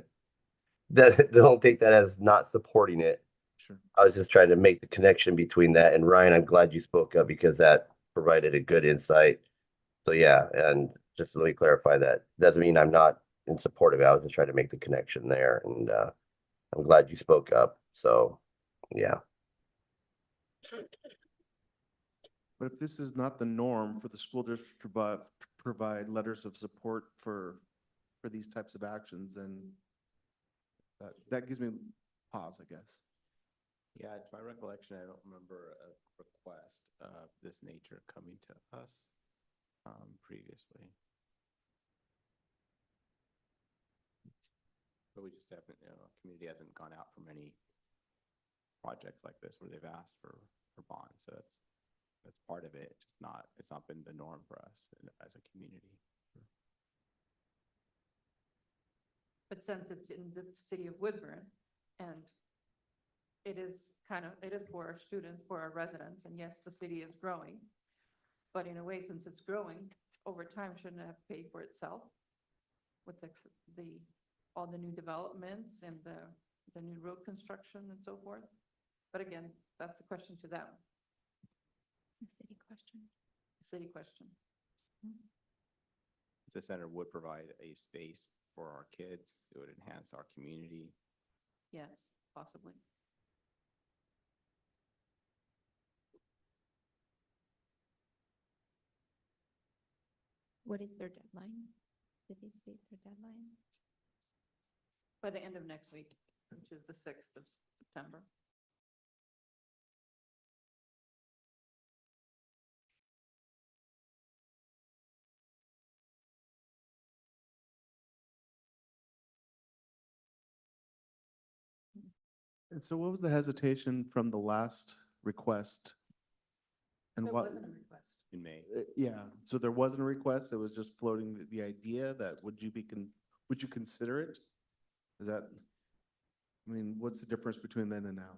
Speaker 11: that don't take that as not supporting it.
Speaker 10: Sure.
Speaker 11: I was just trying to make the connection between that and Ryan. I'm glad you spoke up because that provided a good insight. So yeah, and just let me clarify that doesn't mean I'm not in support of it. I was just trying to make the connection there, and I'm glad you spoke up. So yeah.
Speaker 10: But if this is not the norm for the school district to provide letters of support for these types of actions, then that gives me pause, I guess.
Speaker 12: Yeah, to my recollection, I don't remember a request of this nature coming to us previously. But we just haven't, community hasn't gone out for many projects like this where they've asked for bonds. So that's part of it. It's not been the norm for us as a community.
Speaker 1: But since it's in the city of Woodburn, and it is for our students, for our residents, and yes, the city is growing. But in a way, since it's growing, over time, shouldn't it have paid for itself? With all the new developments and the new road construction and so forth? But again, that's a question to them,
Speaker 5: The city question.
Speaker 1: the city question.
Speaker 12: The center would provide a space for our kids. It would enhance our community.
Speaker 1: Yes, possibly.
Speaker 5: What is their deadline? Did they state their deadline?
Speaker 1: By the end of next week, which is the 6th of September.
Speaker 10: And so what was the hesitation from the last request? And
Speaker 1: There
Speaker 10: what?
Speaker 1: wasn't a request.
Speaker 12: In May.
Speaker 10: Yeah, so there wasn't a request, it was just floating the idea that would you consider it? Is that, I mean, what's the difference between then and now?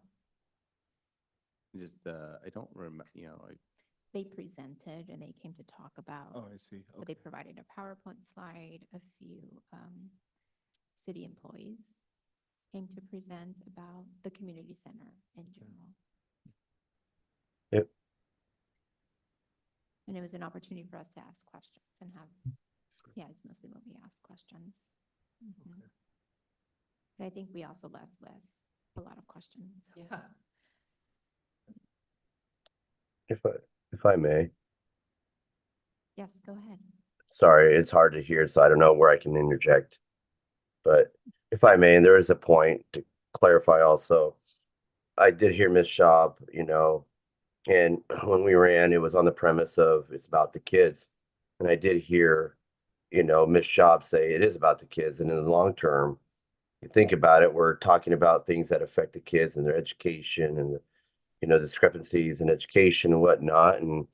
Speaker 12: Just, I don't remember,
Speaker 5: They presented and they came to talk about.
Speaker 10: Oh, I see.
Speaker 5: So they provided a PowerPoint slide, a few city employees came to present about the community center in general.
Speaker 11: Yep.
Speaker 5: And it was an opportunity for us to ask questions and have, yeah, it's mostly what we ask questions. Mhm. But I think we also left with a lot of questions.
Speaker 1: Yeah.
Speaker 11: If I may,
Speaker 5: Yes, go ahead.
Speaker 11: sorry, it's hard to hear, so I don't know where I can interject. But if I may, and there is a point to clarify also. I did hear Ms. Schaub, and when we ran, it was on the premise of it's about the kids. And I did hear, Ms. Schaub say it is about the kids. And in the long term, you think about it, we're talking about things that affect the kids and their education and, discrepancies in education and whatnot. And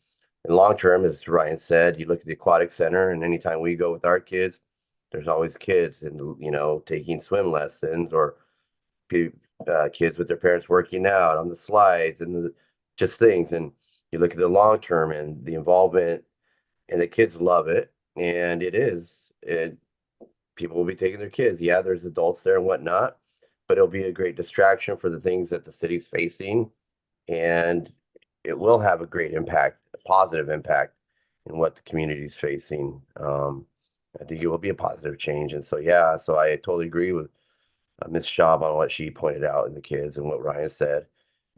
Speaker 11: in long term, as Ryan said, you look at the aquatic center, and anytime we go with our kids, there's always kids and, taking swim lessons or kids with their parents working out on the slides and just things. And you look at the long term and the involvement, and the kids love it. And people will be taking their kids. Yeah, there's adults there and whatnot, but it'll be a great distraction for the things that the city's facing. And it will have a great impact, a positive impact in what the community's facing. I think it will be a positive change. And so, yeah, so I totally agree with Ms. Schaub on what she pointed out in the kids and what Ryan said.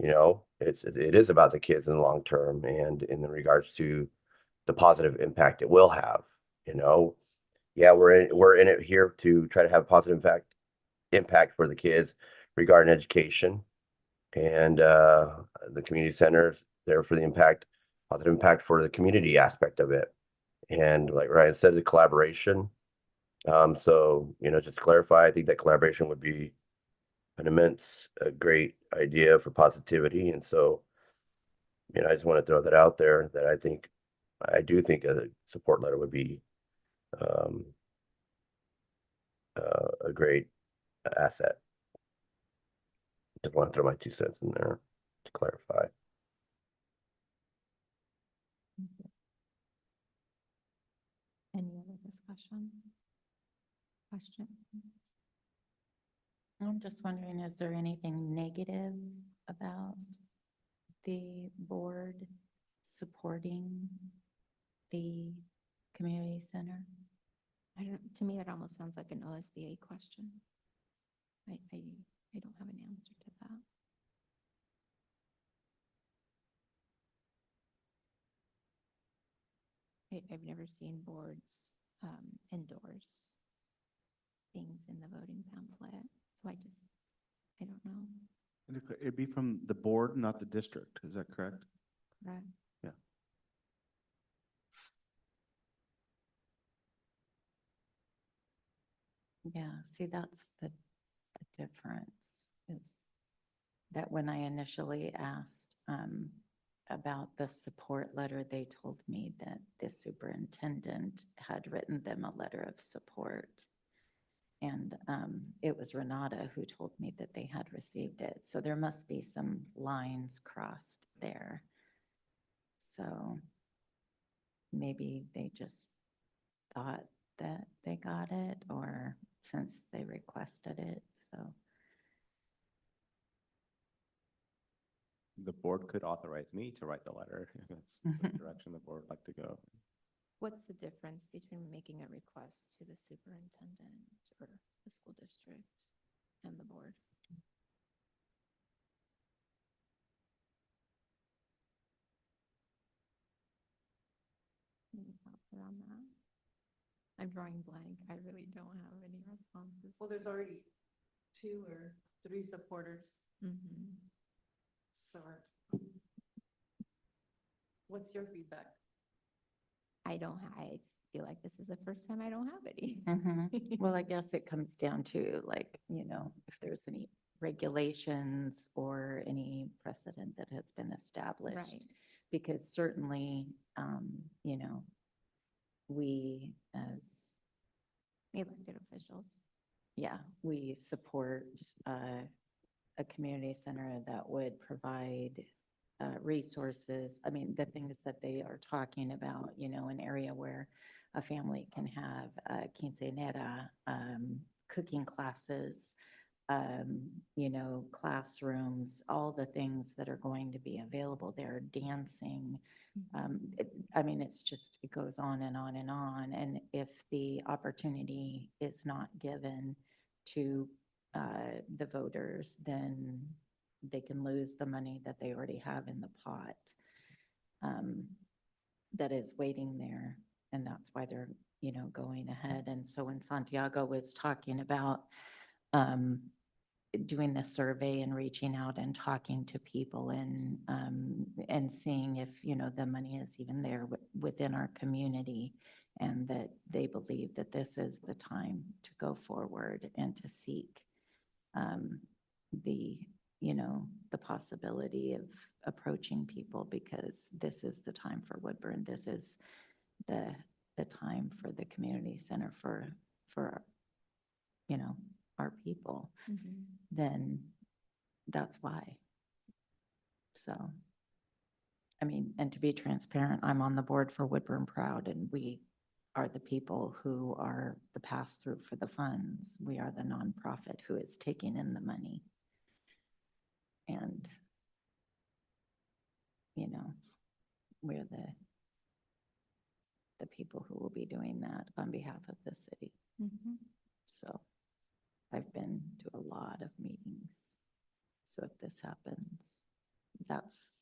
Speaker 11: You know, it is about the kids in the long term and in regards to the positive impact it will have, you know. Yeah, we're in it here to try to have a positive impact for the kids regarding education. And the community centers there for the positive impact for the community aspect of it. And like Ryan said, the collaboration. So, you know, just to clarify, I think that collaboration would be a great idea for positivity. And so, you know, I just want to throw that out there that I do think a support letter would be um, a great asset. Just want to throw my 2 cents in there to clarify.
Speaker 3: Any other discussion? Question? I'm just wondering, is there anything negative about the board supporting the community center?
Speaker 5: I don't, to me, that almost sounds like an OSBA question. I don't have an answer to that. I've never seen boards endorse things in the voting pamphlet, so I don't know.
Speaker 10: It'd be from the board, not the district. Is that correct?
Speaker 5: Correct.
Speaker 10: Yeah.
Speaker 3: Yeah, see, that's the difference is that when I initially asked about the support letter, they told me that the superintendent had written them a letter of support. And it was Renata who told me that they had received it. So there must be some lines crossed there. So maybe they just thought that they got it, or since they requested it, so.
Speaker 12: The board could authorize me to write the letter if that's the direction the board would like to go.
Speaker 5: What's the difference between making a request to the superintendent or the school district and the board? Any thoughts around that? I'm drawing blank. I really don't have any responses.
Speaker 1: Well, there's already 2 or 3 supporters.
Speaker 5: Mhm.
Speaker 1: So what's your feedback?
Speaker 5: I feel like this is the first time I don't have any.
Speaker 3: Well, I guess it comes down to like, if there's any regulations or any precedent that has been established.
Speaker 5: Right.
Speaker 3: Because certainly, we as,
Speaker 5: Elected officials.
Speaker 3: yeah, we support a community center that would provide resources. I mean, the things that they are talking about, an area where a family can have quinceañera, cooking classes, classrooms, all the things that are going to be available there, dancing. I mean, it goes on and on and on. And if the opportunity is not given to the voters, then they can lose the money that they already have in the pot that is waiting there. And that's why they're, going ahead. And so when Santiago was talking about doing the survey and reaching out and talking to people and seeing if, the money is even there within our community, and that they believe that this is the time to go forward and to seek the possibility of approaching people, because this is the time for Woodburn. This is the time for the community center for our people. Then that's why. So, I mean, and to be transparent, I'm on the board for Woodburn Proud, and we are the people who are the pass-through for the funds. We are the nonprofit who is taking in the money. And, we're the people who will be doing that on behalf of the city.
Speaker 5: Mhm.
Speaker 3: So I've been to a lot of meetings. So if this happens, that's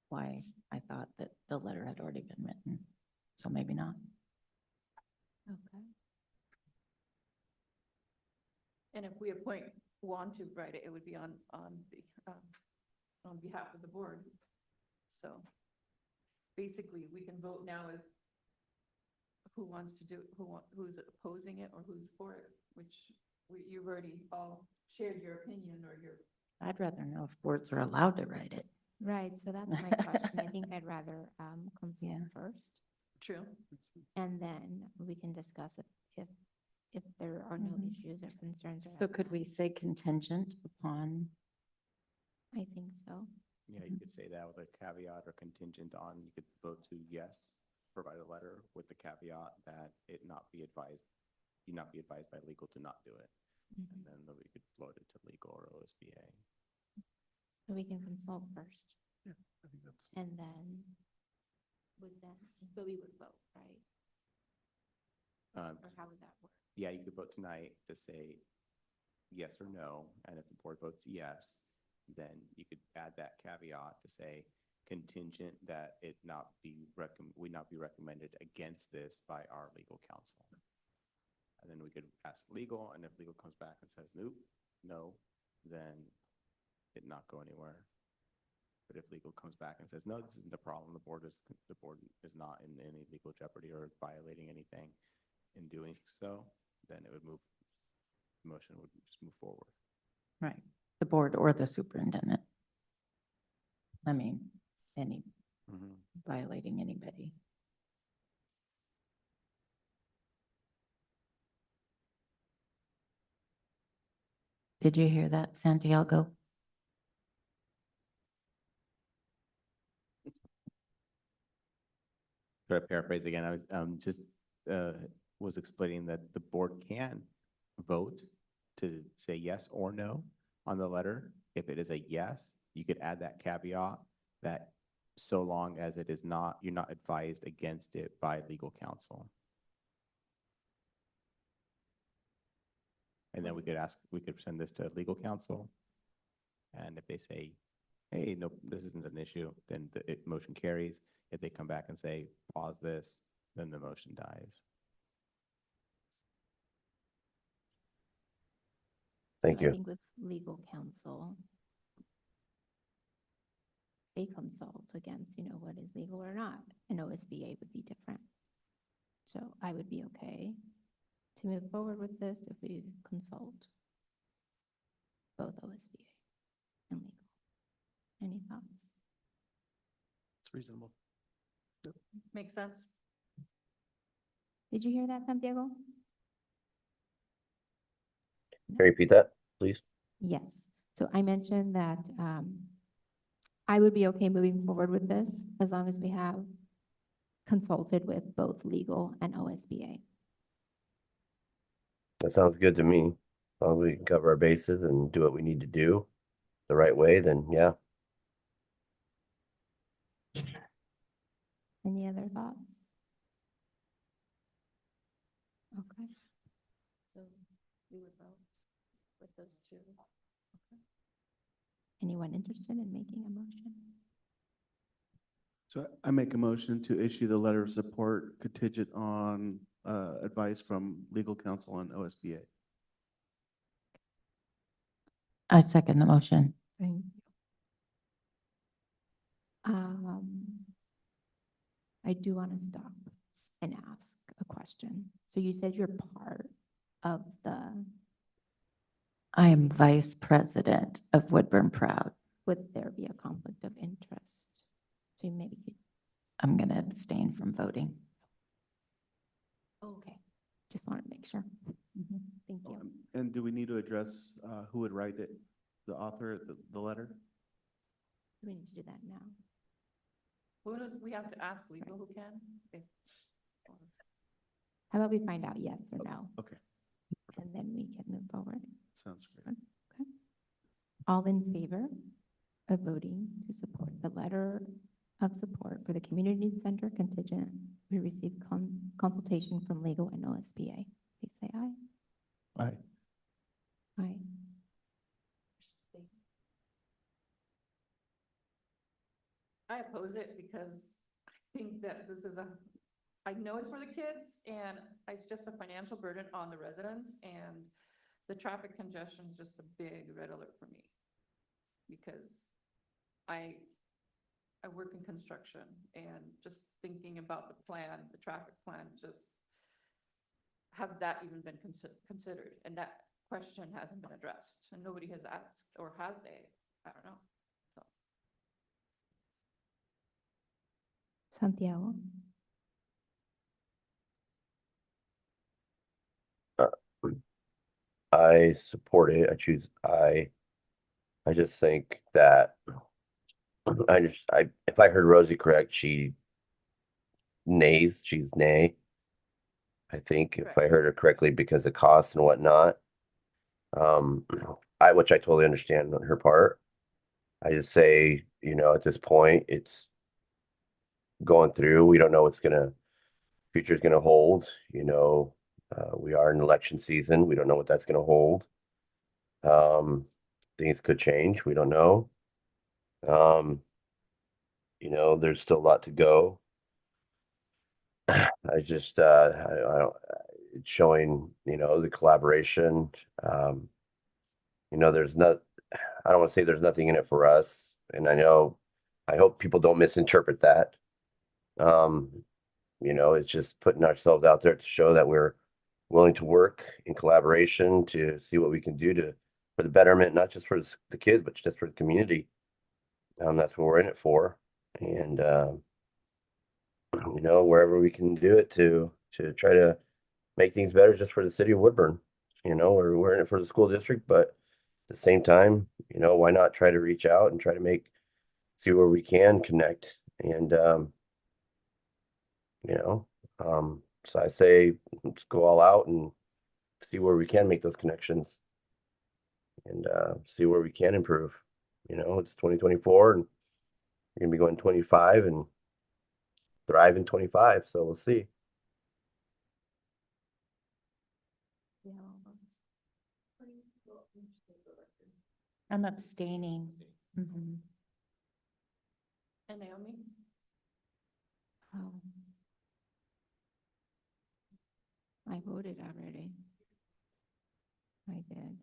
Speaker 3: why I thought that the letter had already been written. So maybe not.
Speaker 5: Okay.
Speaker 1: And if we appoint Juan to write it, it would be on behalf of the board. So basically, we can vote now if who wants to do, who's opposing it or who's for it, which you've already all shared your opinion or your.
Speaker 3: I'd rather know if boards are allowed to write it.
Speaker 5: Right, so that's my question. I think I'd rather consult
Speaker 3: Yeah.
Speaker 5: first,
Speaker 1: True.
Speaker 5: and then we can discuss if there are no
Speaker 3: Mhm.
Speaker 5: issues or concerns.
Speaker 3: So
Speaker 5: around
Speaker 3: could
Speaker 5: that.
Speaker 3: we say contingent upon?
Speaker 5: I think so.
Speaker 12: Yeah, you could say that with a caveat or contingent on, you could vote to yes, provide a letter with the caveat that it not be advised, you not be advised by legal to not do it. And then we could float it to legal or OSBA.
Speaker 5: So we can consult first,
Speaker 10: Yeah, I think that's.
Speaker 5: and then but we would vote, right? Or how would that work?
Speaker 12: Yeah, you could vote tonight to say yes or no, and if the board votes yes, then you could add that caveat to say contingent that it not be we not be recommended against this by our legal counsel. And then we could ask legal, and if legal comes back and says nope, no, then it not go anywhere. But if legal comes back and says, no, this isn't a problem, the board is not in any legal jeopardy or violating anything in doing so, then it would move, the motion would just move forward.
Speaker 3: Right, the board or the superintendent. I mean, any violating anybody. Did you hear that, Santiago?
Speaker 12: To paraphrase again, I was just was explaining that the board can vote to say yes or no on the letter. If it is a yes, you could add that caveat that so long as it is not, you're not advised against it by legal counsel. And then we could send this to legal counsel. And if they say, hey, no, this isn't an issue, then the motion carries. If they come back and say, pause this, then the motion dies.
Speaker 11: Thank
Speaker 5: So I
Speaker 11: you.
Speaker 5: think with legal counsel, they consult against, what is legal or not. An OSBA would be different. So I would be okay to move forward with this if we consult both OSBA and legal. Any thoughts?
Speaker 10: It's reasonable.
Speaker 1: Makes sense.
Speaker 5: Did you hear that, Santiago?
Speaker 11: Can you repeat that, please?
Speaker 5: Yes. So I mentioned that I would be okay moving forward with this as long as we have consulted with both legal and OSBA.
Speaker 11: That sounds good to me. As long as we can cover our bases and do what we need to do the right way, then yeah.
Speaker 5: Any other thoughts? Okay. So we would vote with those two. Okay. Anyone interested in making a motion?
Speaker 10: So I make a motion to issue the letter of support contingent on advice from legal counsel and OSBA.
Speaker 3: I second the motion.
Speaker 5: Thank you. I do want to stop and ask a question. So you said you're part of the,
Speaker 3: I am vice president of Woodburn Proud.
Speaker 5: would there be a conflict of interest? So maybe you,
Speaker 3: I'm going to abstain from voting.
Speaker 5: okay, just wanted to make sure. Thank you.
Speaker 10: And do we need to address who would write it, the author, the letter?
Speaker 5: We need to do that now.
Speaker 1: We have to ask legal who can. Okay.
Speaker 5: How about we find out yes or no?
Speaker 10: Okay,
Speaker 5: And then we can move forward.
Speaker 10: sounds great.
Speaker 5: Okay. All in favor of voting to support the letter of support for the community center contingent we received consultation from legal and OSBA. Please say aye.
Speaker 10: Aye.
Speaker 5: Aye.
Speaker 1: I oppose it because I think that this is I know it's for the kids and it's just a financial burden on the residents and the traffic congestion is just a big red alert for me. Because I work in construction and just thinking about the plan, the traffic plan, just have that even been considered? And that question hasn't been addressed and nobody has asked, or has they? I don't know. So.
Speaker 5: Santiago.
Speaker 11: I support it. I choose I. I just think that if I heard Rosie correct, she's nay. I think if I heard her correctly because of cost and whatnot. Which I totally understand on her part. I just say, at this point, it's going through. We don't know what's future's gonna hold, we are in election season. We don't know what that's gonna hold. Things could change. We don't know. There's still a lot to go. I just, I don't, it's showing, the collaboration. There's not, I don't want to say there's nothing in it for us. And I hope people don't misinterpret that. It's just putting ourselves out there to show that we're willing to work in collaboration to see what we can do for the betterment, not just for the kids, but just for the community. That's what we're in it for. And, wherever we can do it to try to make things better just for the city of Woodburn. We're in it for the school district, but at the same time, why not try to reach out and try to see where we can connect. And, so I say, let's go all out and see where we can make those connections and, see where we can improve. It's 2024 and you're gonna be going 25 and thrive in 25. So we'll see.
Speaker 3: I'm abstaining. Mhm.
Speaker 1: And Naomi?
Speaker 5: Oh. I voted already. I did.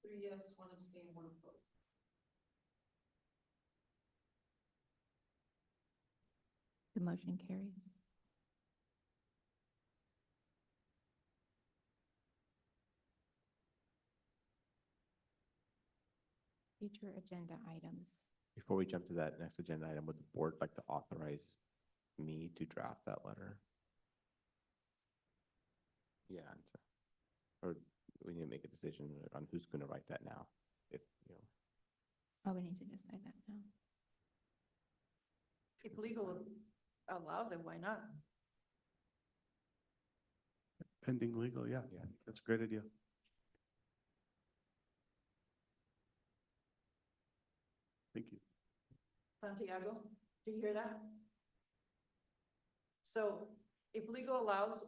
Speaker 13: 3 yes, 1 abstain, 1 opposed.
Speaker 5: The motion carries. Future agenda items.
Speaker 12: Before we jump to that next agenda item, would the board like to authorize me to draft that letter? Yeah, or we need to make a decision on who's going to write that now.
Speaker 5: Oh, we need to decide that now.
Speaker 1: If legal allows it, why not?
Speaker 10: Pending legal, yeah, that's a great idea. Thank you.
Speaker 1: Santiago, do you hear that? So if legal allows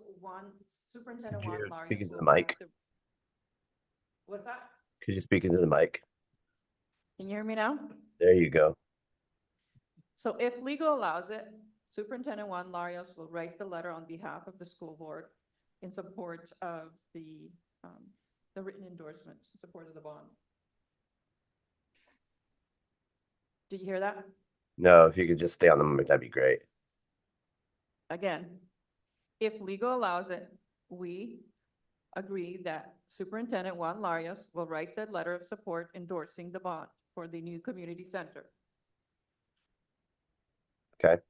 Speaker 1: Superintendent
Speaker 11: Could you
Speaker 1: Juan Larios
Speaker 11: speak into the
Speaker 1: will
Speaker 11: mic?
Speaker 1: have to- What's that?
Speaker 11: Could you speak into the mic?
Speaker 1: Can you hear me now?
Speaker 11: There you go.
Speaker 1: So if legal allows it, Superintendent Juan Larios will write the letter on behalf of the school board in support of the written endorsement, in support of the bond. Did you hear that?
Speaker 11: No, if you could just stay on the mic, that'd be great.
Speaker 1: Again, if legal allows it, we agree that Superintendent Juan Larios will write the letter of support endorsing the bond for the new community center.
Speaker 11: Okay.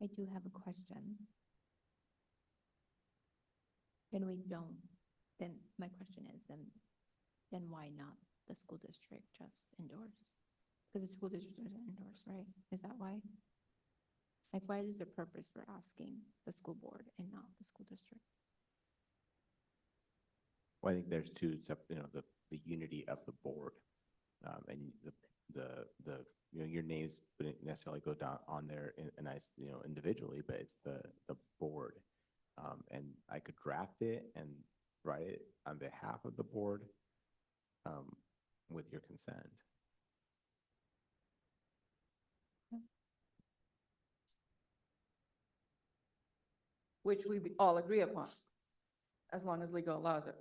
Speaker 5: I do have a question. Then my question is, then why not the school district just endorse? Because the school district doesn't endorse, right? Is that why? Like, why is the purpose for asking the school board and not the school district?
Speaker 12: Well, I think there's two, the unity of the board. And your names wouldn't necessarily go down on there individually, but it's the board. And I could draft it and write it on behalf of the board, with your consent.
Speaker 1: Which we all agree upon, as long as legal allows it.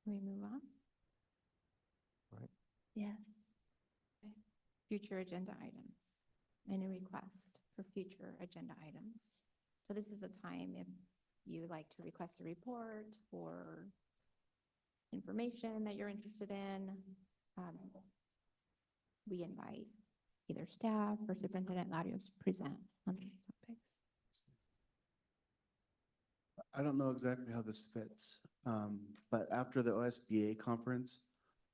Speaker 5: Can we move on?
Speaker 12: Right.
Speaker 5: Yes. Okay. Future agenda items. Any request for future agenda items? So this is the time if you like to request a report or information that you're interested in. We invite either staff or Superintendent Larios to present on these topics.
Speaker 10: I don't know exactly how this fits, but after the OSBA conference,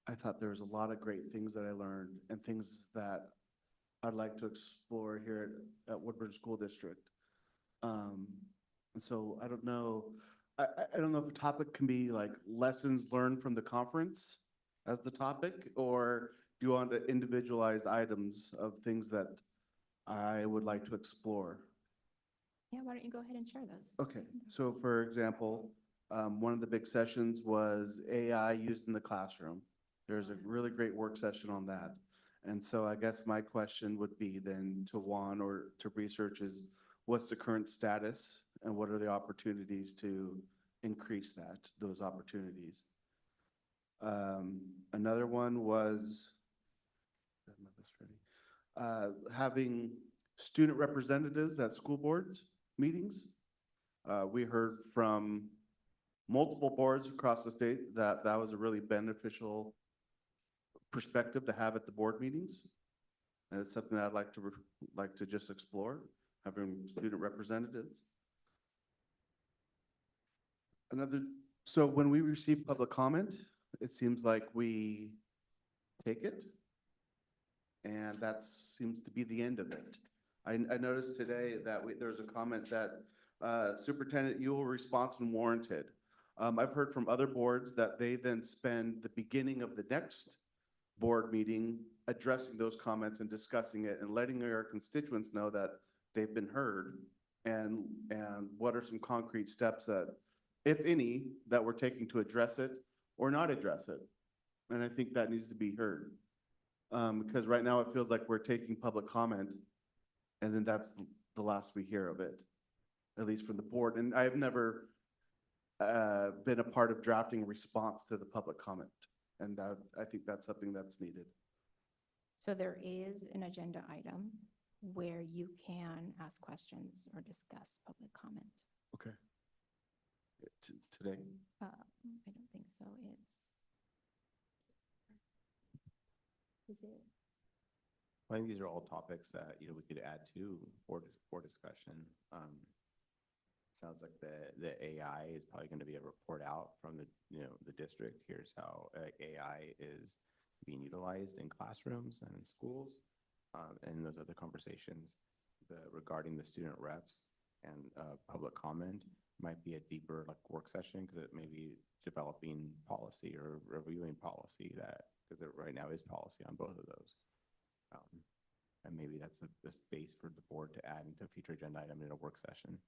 Speaker 10: I thought there was a lot of great things that I learned and things that I'd like to explore here at Woodburn School District. And so I don't know, I don't know if the topic can be like lessons learned from the conference as the topic, or do you want to individualize items of things that I would like to explore?
Speaker 5: Yeah, why don't you go ahead and share those?
Speaker 10: Okay, so for example, one of the big sessions was AI used in the classroom. There's a really great work session on that. And so I guess my question would be then to Juan or to research is, what's the current status and what are the opportunities to increase those opportunities? Another one was having student representatives at school boards meetings. We heard from multiple boards across the state that that was a really beneficial perspective to have at the board meetings. And it's something that I'd like to just explore, having student representatives. So when we receive public comment, it seems like we take it. And that seems to be the end of it. I noticed today that there was a comment that Superintendent Ewell response and warranted. I've heard from other boards that they then spend the beginning of the next board meeting addressing those comments and discussing it and letting our constituents know that they've been heard and what are some concrete steps that, if any, that we're taking to address it or not address it. And I think that needs to be heard. Because right now it feels like we're taking public comment and then that's the last we hear of it, at least from the board. And I've never been a part of drafting a response to the public comment. And I think that's something that's needed.
Speaker 5: So there is an agenda item where you can ask questions or discuss public comment.
Speaker 10: Okay. Today?
Speaker 5: I don't think so. Is it?
Speaker 12: I think these are all topics that, we could add to for discussion. Sounds like the AI is probably going to be a report out from the district. Here's how AI is being utilized in classrooms and in schools, and those other conversations regarding the student reps and public comment might be a deeper work session because it may be developing policy or reviewing policy because it right now is policy on both of those. And maybe that's the space for the board to add into a future agenda item in a work session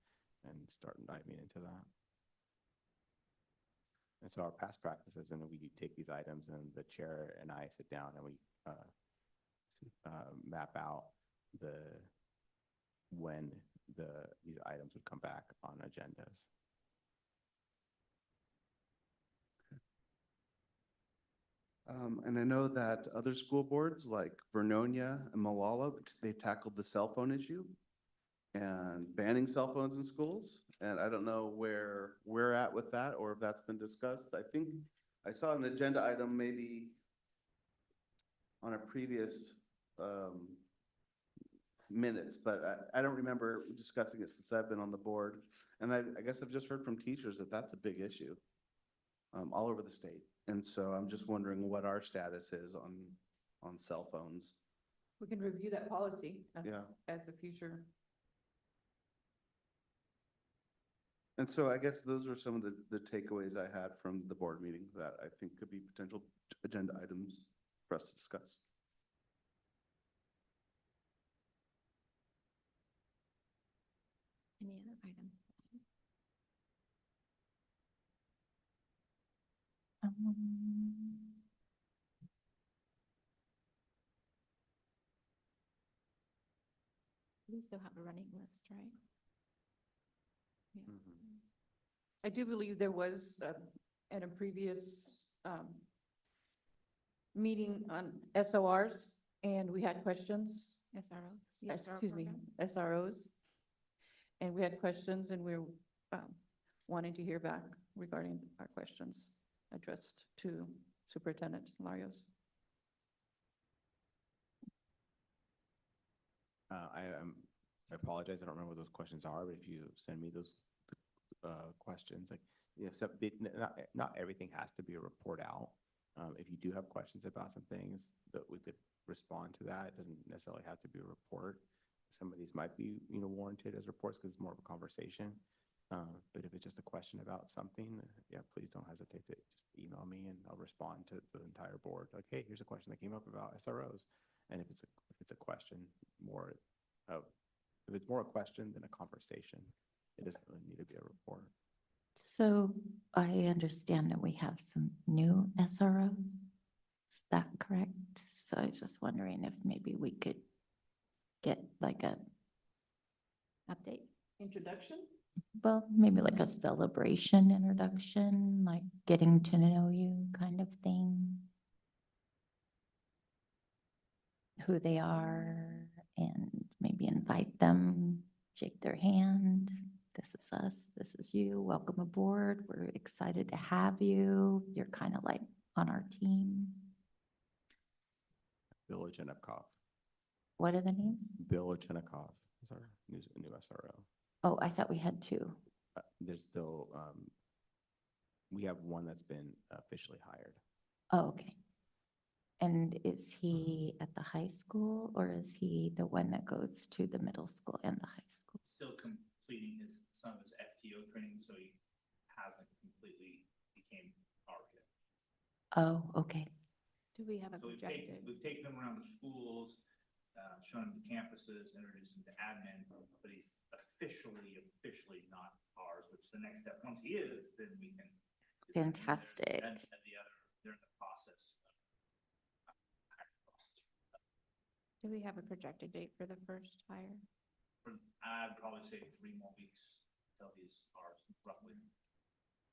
Speaker 12: and start diving into that. And so our past practice has been that we take these items and the chair and I sit down and we map out when these items would come back on agendas.
Speaker 10: And I know that other school boards like Vernonia and Malala, they've tackled the cell phone issue and banning cell phones in schools. And I don't know where we're at with that or if that's been discussed. I think I saw an agenda item maybe on a previous minutes, but I don't remember discussing it since I've been on the board. And I guess I've just heard from teachers that that's a big issue all over the state. And so I'm just wondering what our status is on cell phones
Speaker 1: We can review that policy
Speaker 10: Yeah.
Speaker 1: as a future.
Speaker 10: And so I guess those are some of the takeaways I had from the board meeting that I think could be potential agenda items for us to discuss.
Speaker 3: Any other items? Um, We still have a running list, right? Yeah.
Speaker 1: I do believe there was, at a previous, meeting on SORs, and we had questions.
Speaker 3: SROs? the SRO
Speaker 1: Excuse me,
Speaker 3: program?
Speaker 1: SROs. And we had questions, and we're, wanting to hear back regarding our questions addressed to Superintendent Larios.
Speaker 12: I apologize, I don't remember what those questions are, but if you send me those questions, like, yeah, so not everything has to be a report out. If you do have questions about some things that we could respond to that, it doesn't necessarily have to be a report. Some of these might be, warranted as reports because it's more of a conversation. But if it's just a question about something, yeah, please don't hesitate to just email me and I'll respond to the entire board. Like, hey, here's a question that came up about SROs. And if it's a question more of, if it's more a question than a conversation, it doesn't really need to be a report.
Speaker 3: So I understand that we have some new SROs. Is that correct? So I was just wondering if maybe we could get like a update.
Speaker 1: Introduction?
Speaker 3: Well, maybe like a celebration introduction, like getting to know you kind of thing. Who they are and maybe invite them, shake their hand. This is us, this is you, welcome aboard. We're excited to have you. You're kind of like on our team.
Speaker 12: Bill Ochenikov.
Speaker 3: What are the names?
Speaker 12: Bill Ochenikov is our new SRO.
Speaker 3: Oh, I thought we had two.
Speaker 12: There's still, we have one that's been officially hired.
Speaker 3: Oh, okay. And is he at the high school or is he the one that goes to the middle school and the high school?
Speaker 6: Still completing some of his FTO training, so he hasn't completely became ours yet.
Speaker 3: Oh, okay.
Speaker 8: Do we have a
Speaker 6: So
Speaker 8: projected?
Speaker 6: we've taken him around the schools, shown him the campuses, introduced him to admin, but he's officially not ours, which the next step, once he is, then we can.
Speaker 3: Fantastic.
Speaker 6: And the other, they're in the process.
Speaker 8: Do we have a projected date for the first hire?
Speaker 6: I'd probably say 3 more weeks till he's ours, roughly.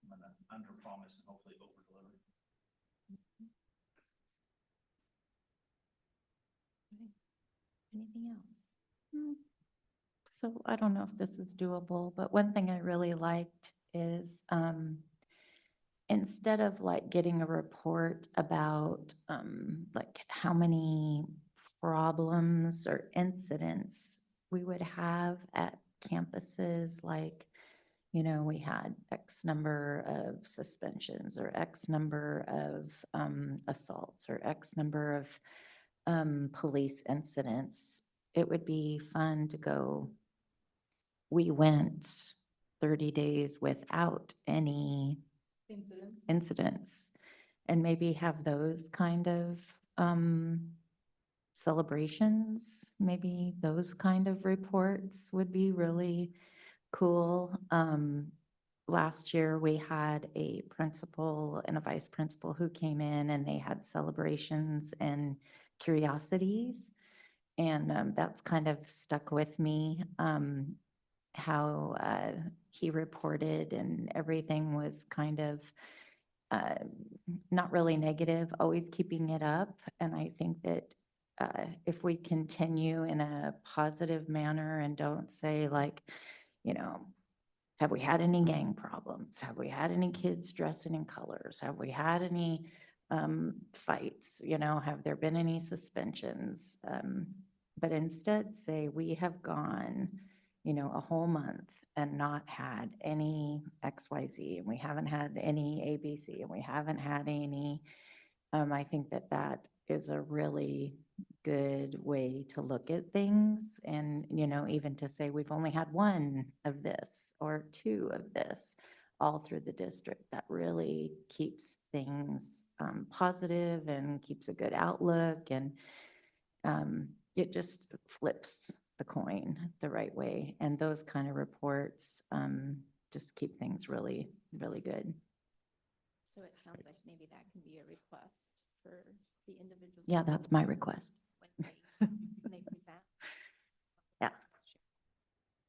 Speaker 6: I'm gonna under promise and hopefully over deliver.
Speaker 3: Anything else? So I don't know if this is doable, but one thing I really liked is instead of like getting a report about like how many problems or incidents we would have at campuses, like, we had X number of suspensions or X number of assaults or X number of police incidents. It would be fun to go, we went 30 days without any incidents and maybe have those kind of celebrations. Maybe those kind of reports would be really cool. Last year we had a principal and a vice principal who came in and they had celebrations and curiosities. And that's kind of stuck with me, how he reported and everything was kind of not really negative, always keeping it up. And I think that if we continue in a positive manner and don't say like, have we had any gang problems? Have we had any kids dressing in colors? Have we had any fights? Have there been any suspensions? But instead say we have gone, a whole month and not had any XYZ, and we haven't had any ABC, and we haven't had any I think that that is a really good way to look at things and, even to say we've only had one of this or two of this all through the district. That really keeps things positive and keeps a good outlook, and it just flips the coin the right way. And those kind of reports just keep things really, really good.
Speaker 5: So it sounds like maybe that can be a request for the individuals.
Speaker 3: Yeah, that's my request.
Speaker 5: When they present.
Speaker 3: Yeah.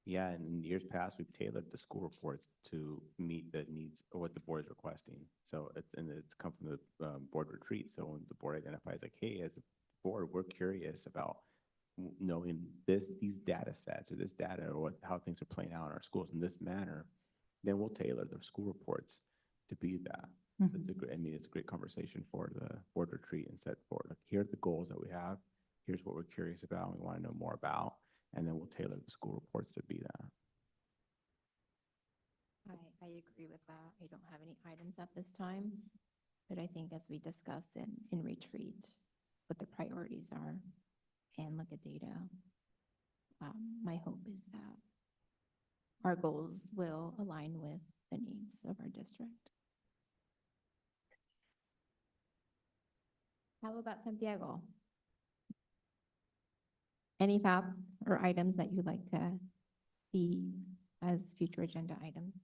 Speaker 12: Yeah, and in years past, we've tailored the school reports to meet the needs or what the board is requesting. So it's come from the board retreat. So when the board identifies like, hey, as a board, we're curious about knowing these data sets or this data or how things are playing out in our schools in this manner, then we'll tailor the school reports to be that. So it's a great conversation for the board retreat and set forward, like, here are the goals that we have. Here's what we're curious about and we want to know more about. And then we'll tailor the school reports to be that.
Speaker 5: I agree with that. I don't have any items at this time, but I think as we discuss in retreat, what the priorities are and look at data, my hope is that our goals will align with the needs of our district. How about Santiago? Any thoughts or items that you'd like to see as future agenda items?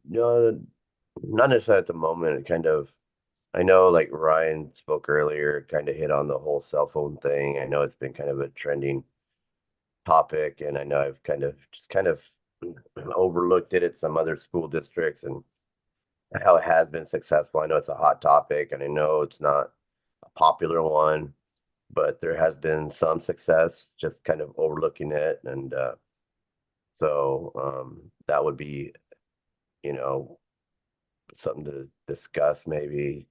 Speaker 11: No, not necessarily at the moment. It kind of, I know like Ryan spoke earlier, kind of hit on the whole cell phone thing. I know it's been kind of a trending topic, and I know I've kind of overlooked it at some other school districts and how it has been successful. I know it's a hot topic and I know it's not a popular one, but there has been some success, just kind of overlooking it. And so that would be, something to discuss maybe,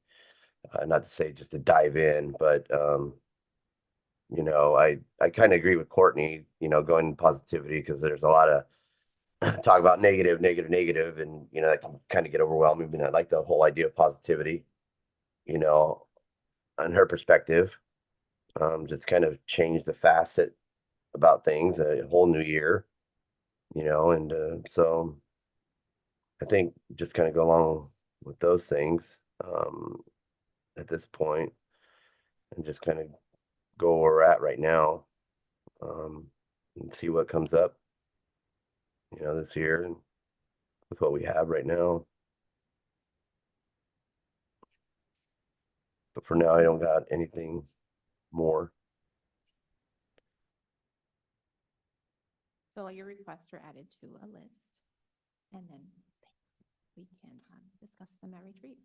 Speaker 11: not to say just to dive in, but I kind of agree with Courtney, going positivity, because there's a lot of talk about negative, and that can kind of get overwhelming. But I like the whole idea of positivity, on her perspective, just kind of change the facet about things, a whole new year, and so I think just kind of go along with those things at this point, and just kind of go where we're at right now, and see what comes up, this year, and with what we have right now. But for now, I don't got anything more.
Speaker 5: So all your requests are added to a list, and then we can discuss them at retreat.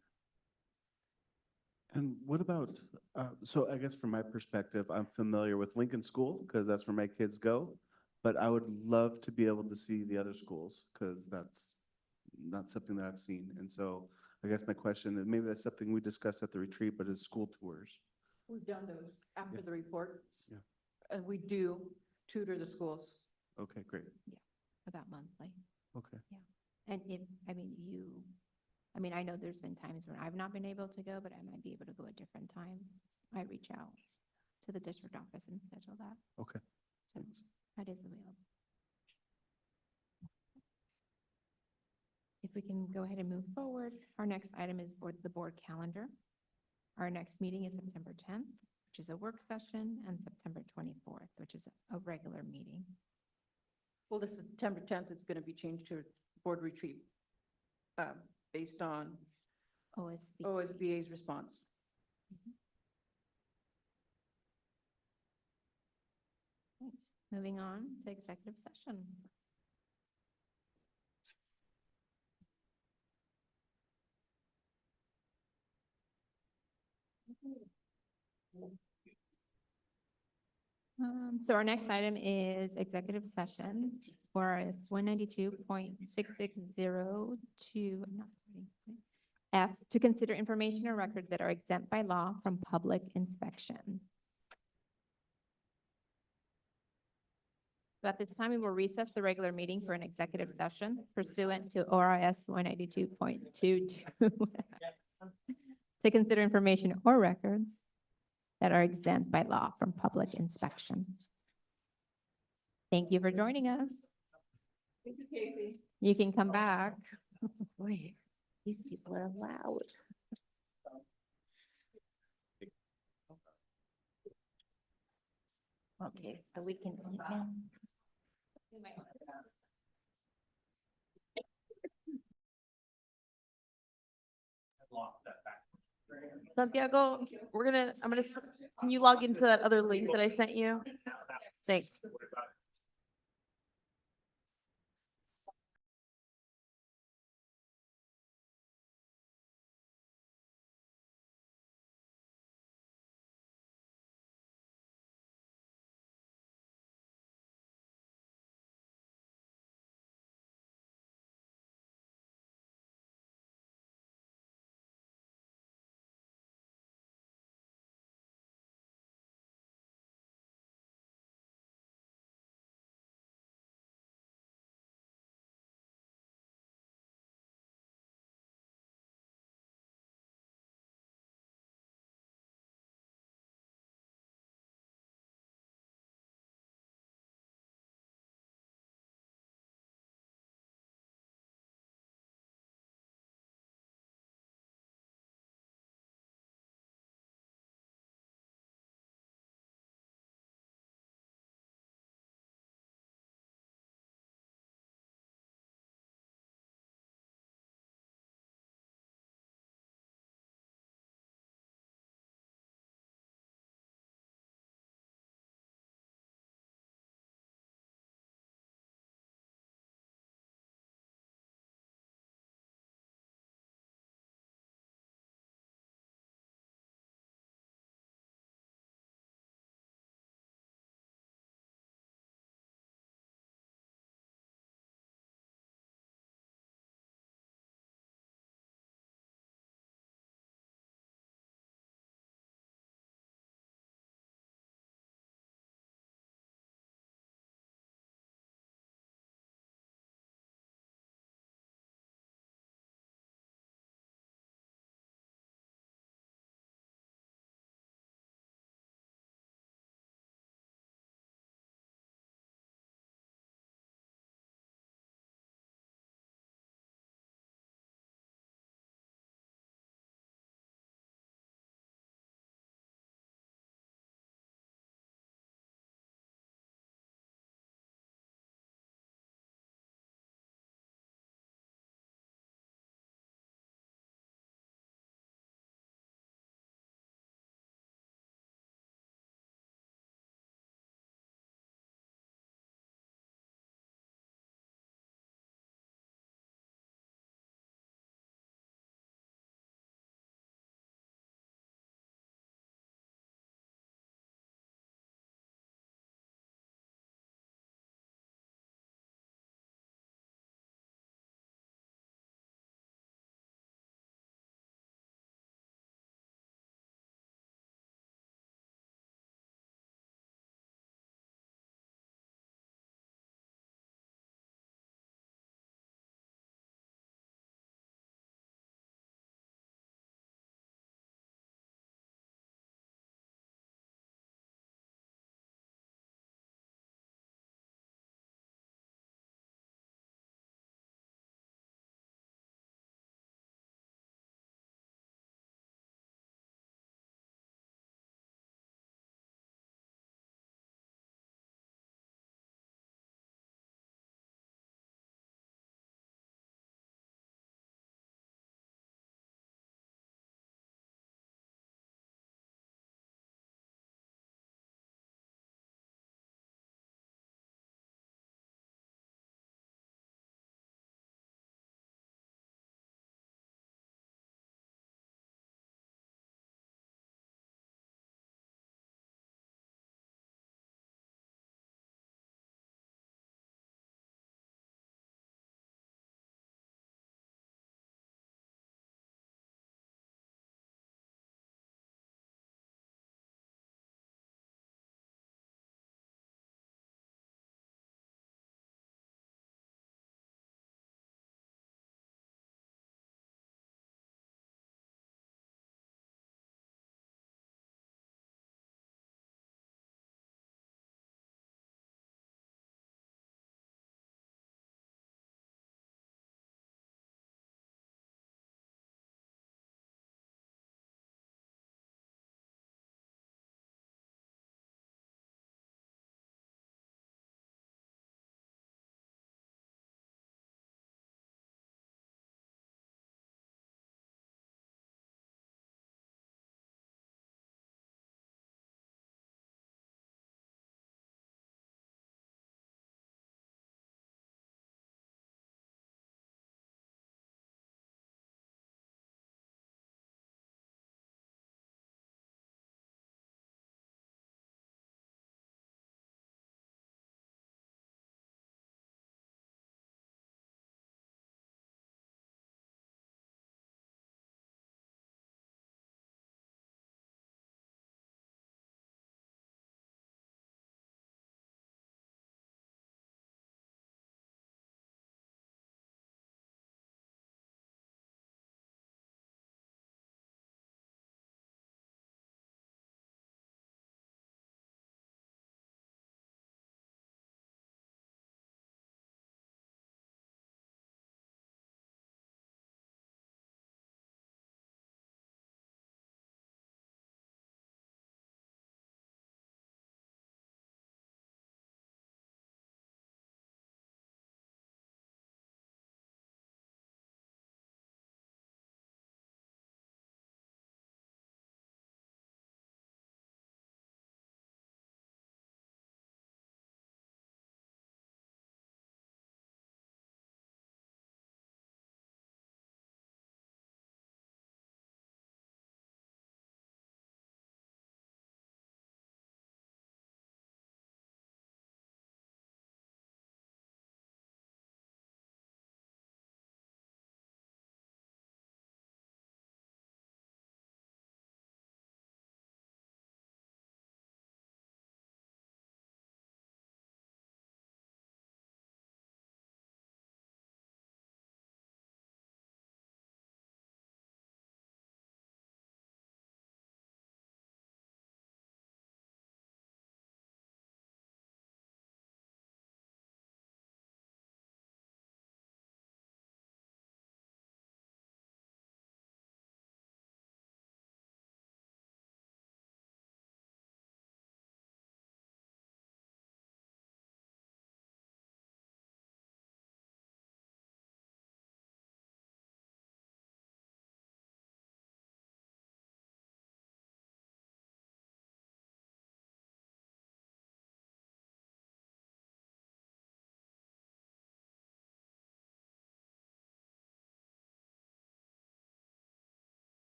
Speaker 10: And what about, so I guess from my perspective, I'm familiar with Lincoln School because that's where my kids go. But I would love to be able to see the other schools because that's not something that I've seen. And so I guess my question is, maybe that's something we discussed at the retreat, but is school tours.
Speaker 1: We've done those after
Speaker 10: Yeah.
Speaker 1: the report.
Speaker 10: Yeah.
Speaker 1: And we do tutor the schools.
Speaker 10: Okay, great.
Speaker 5: About monthly.
Speaker 10: Okay.
Speaker 5: And I know there's been times when I've not been able to go, but I might be able to go a different time. I reach out to the district office and schedule that.
Speaker 10: Okay.
Speaker 5: So that is available. If we can go ahead and move forward, our next item is the board calendar. Our next meeting is September 10th, which is a work session, and September 24th, which is a regular meeting.
Speaker 1: Well, this is September 10th. It's going to be changed to board retreat based on OSBA's response.
Speaker 5: Right. Moving on to executive session. So our next item is executive session for 192.660 F, to consider information or records that are exempt by law from public inspection. So at this time, we will recess the regular meeting for an executive session pursuant to ORS 192.22 to consider information or records that are exempt by law from public inspection. Thank you for joining us.
Speaker 1: Thank you, Casey.
Speaker 5: You can come back.
Speaker 3: Boy, these people are loud. Okay, so we can email.
Speaker 6: Lock that back.
Speaker 13: Santiago, can you log into that other link that I sent you? Thanks.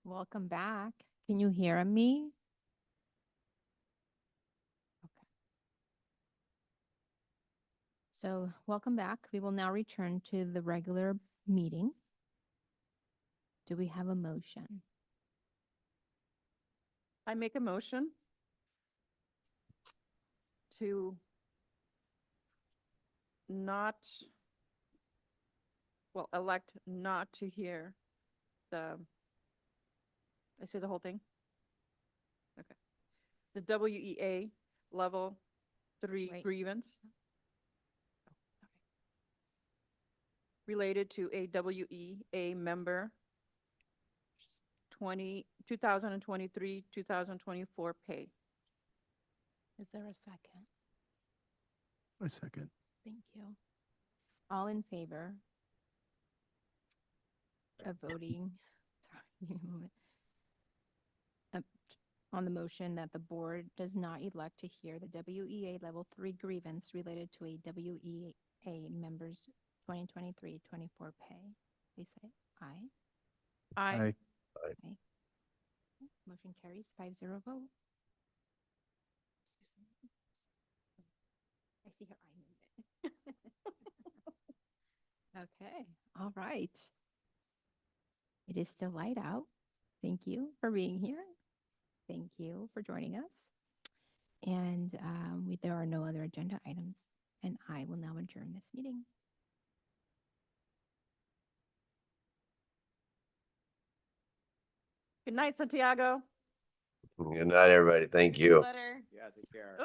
Speaker 5: Welcome back. Can you hear me? Okay. So welcome back. We will now return to the regular meeting. Do we have a motion?
Speaker 1: I make a motion to not, well, elect not to hear I say the whole thing? Okay. The WEA level 3
Speaker 5: Wait.
Speaker 1: grievance related to a WEA member 2023, 2024 pay.
Speaker 5: Is there a second?
Speaker 10: I second.
Speaker 5: Thank you. All in favor of voting sorry, give me a moment. On the motion that the board does not elect to hear the WEA Level 3 grievance related to a WEA member's 2023-24 pay. Please say aye.
Speaker 1: I
Speaker 5: Motion carries 5-0 vote. I see her eye movement. Okay, all right. It is still light out. Thank you for being here. Thank you for joining us. And there are no other agenda items, and I will now adjourn this meeting.
Speaker 1: Good night, Santiago.
Speaker 11: Good night, everybody. Thank you.
Speaker 1: Letter.
Speaker 12: Yeah, take care.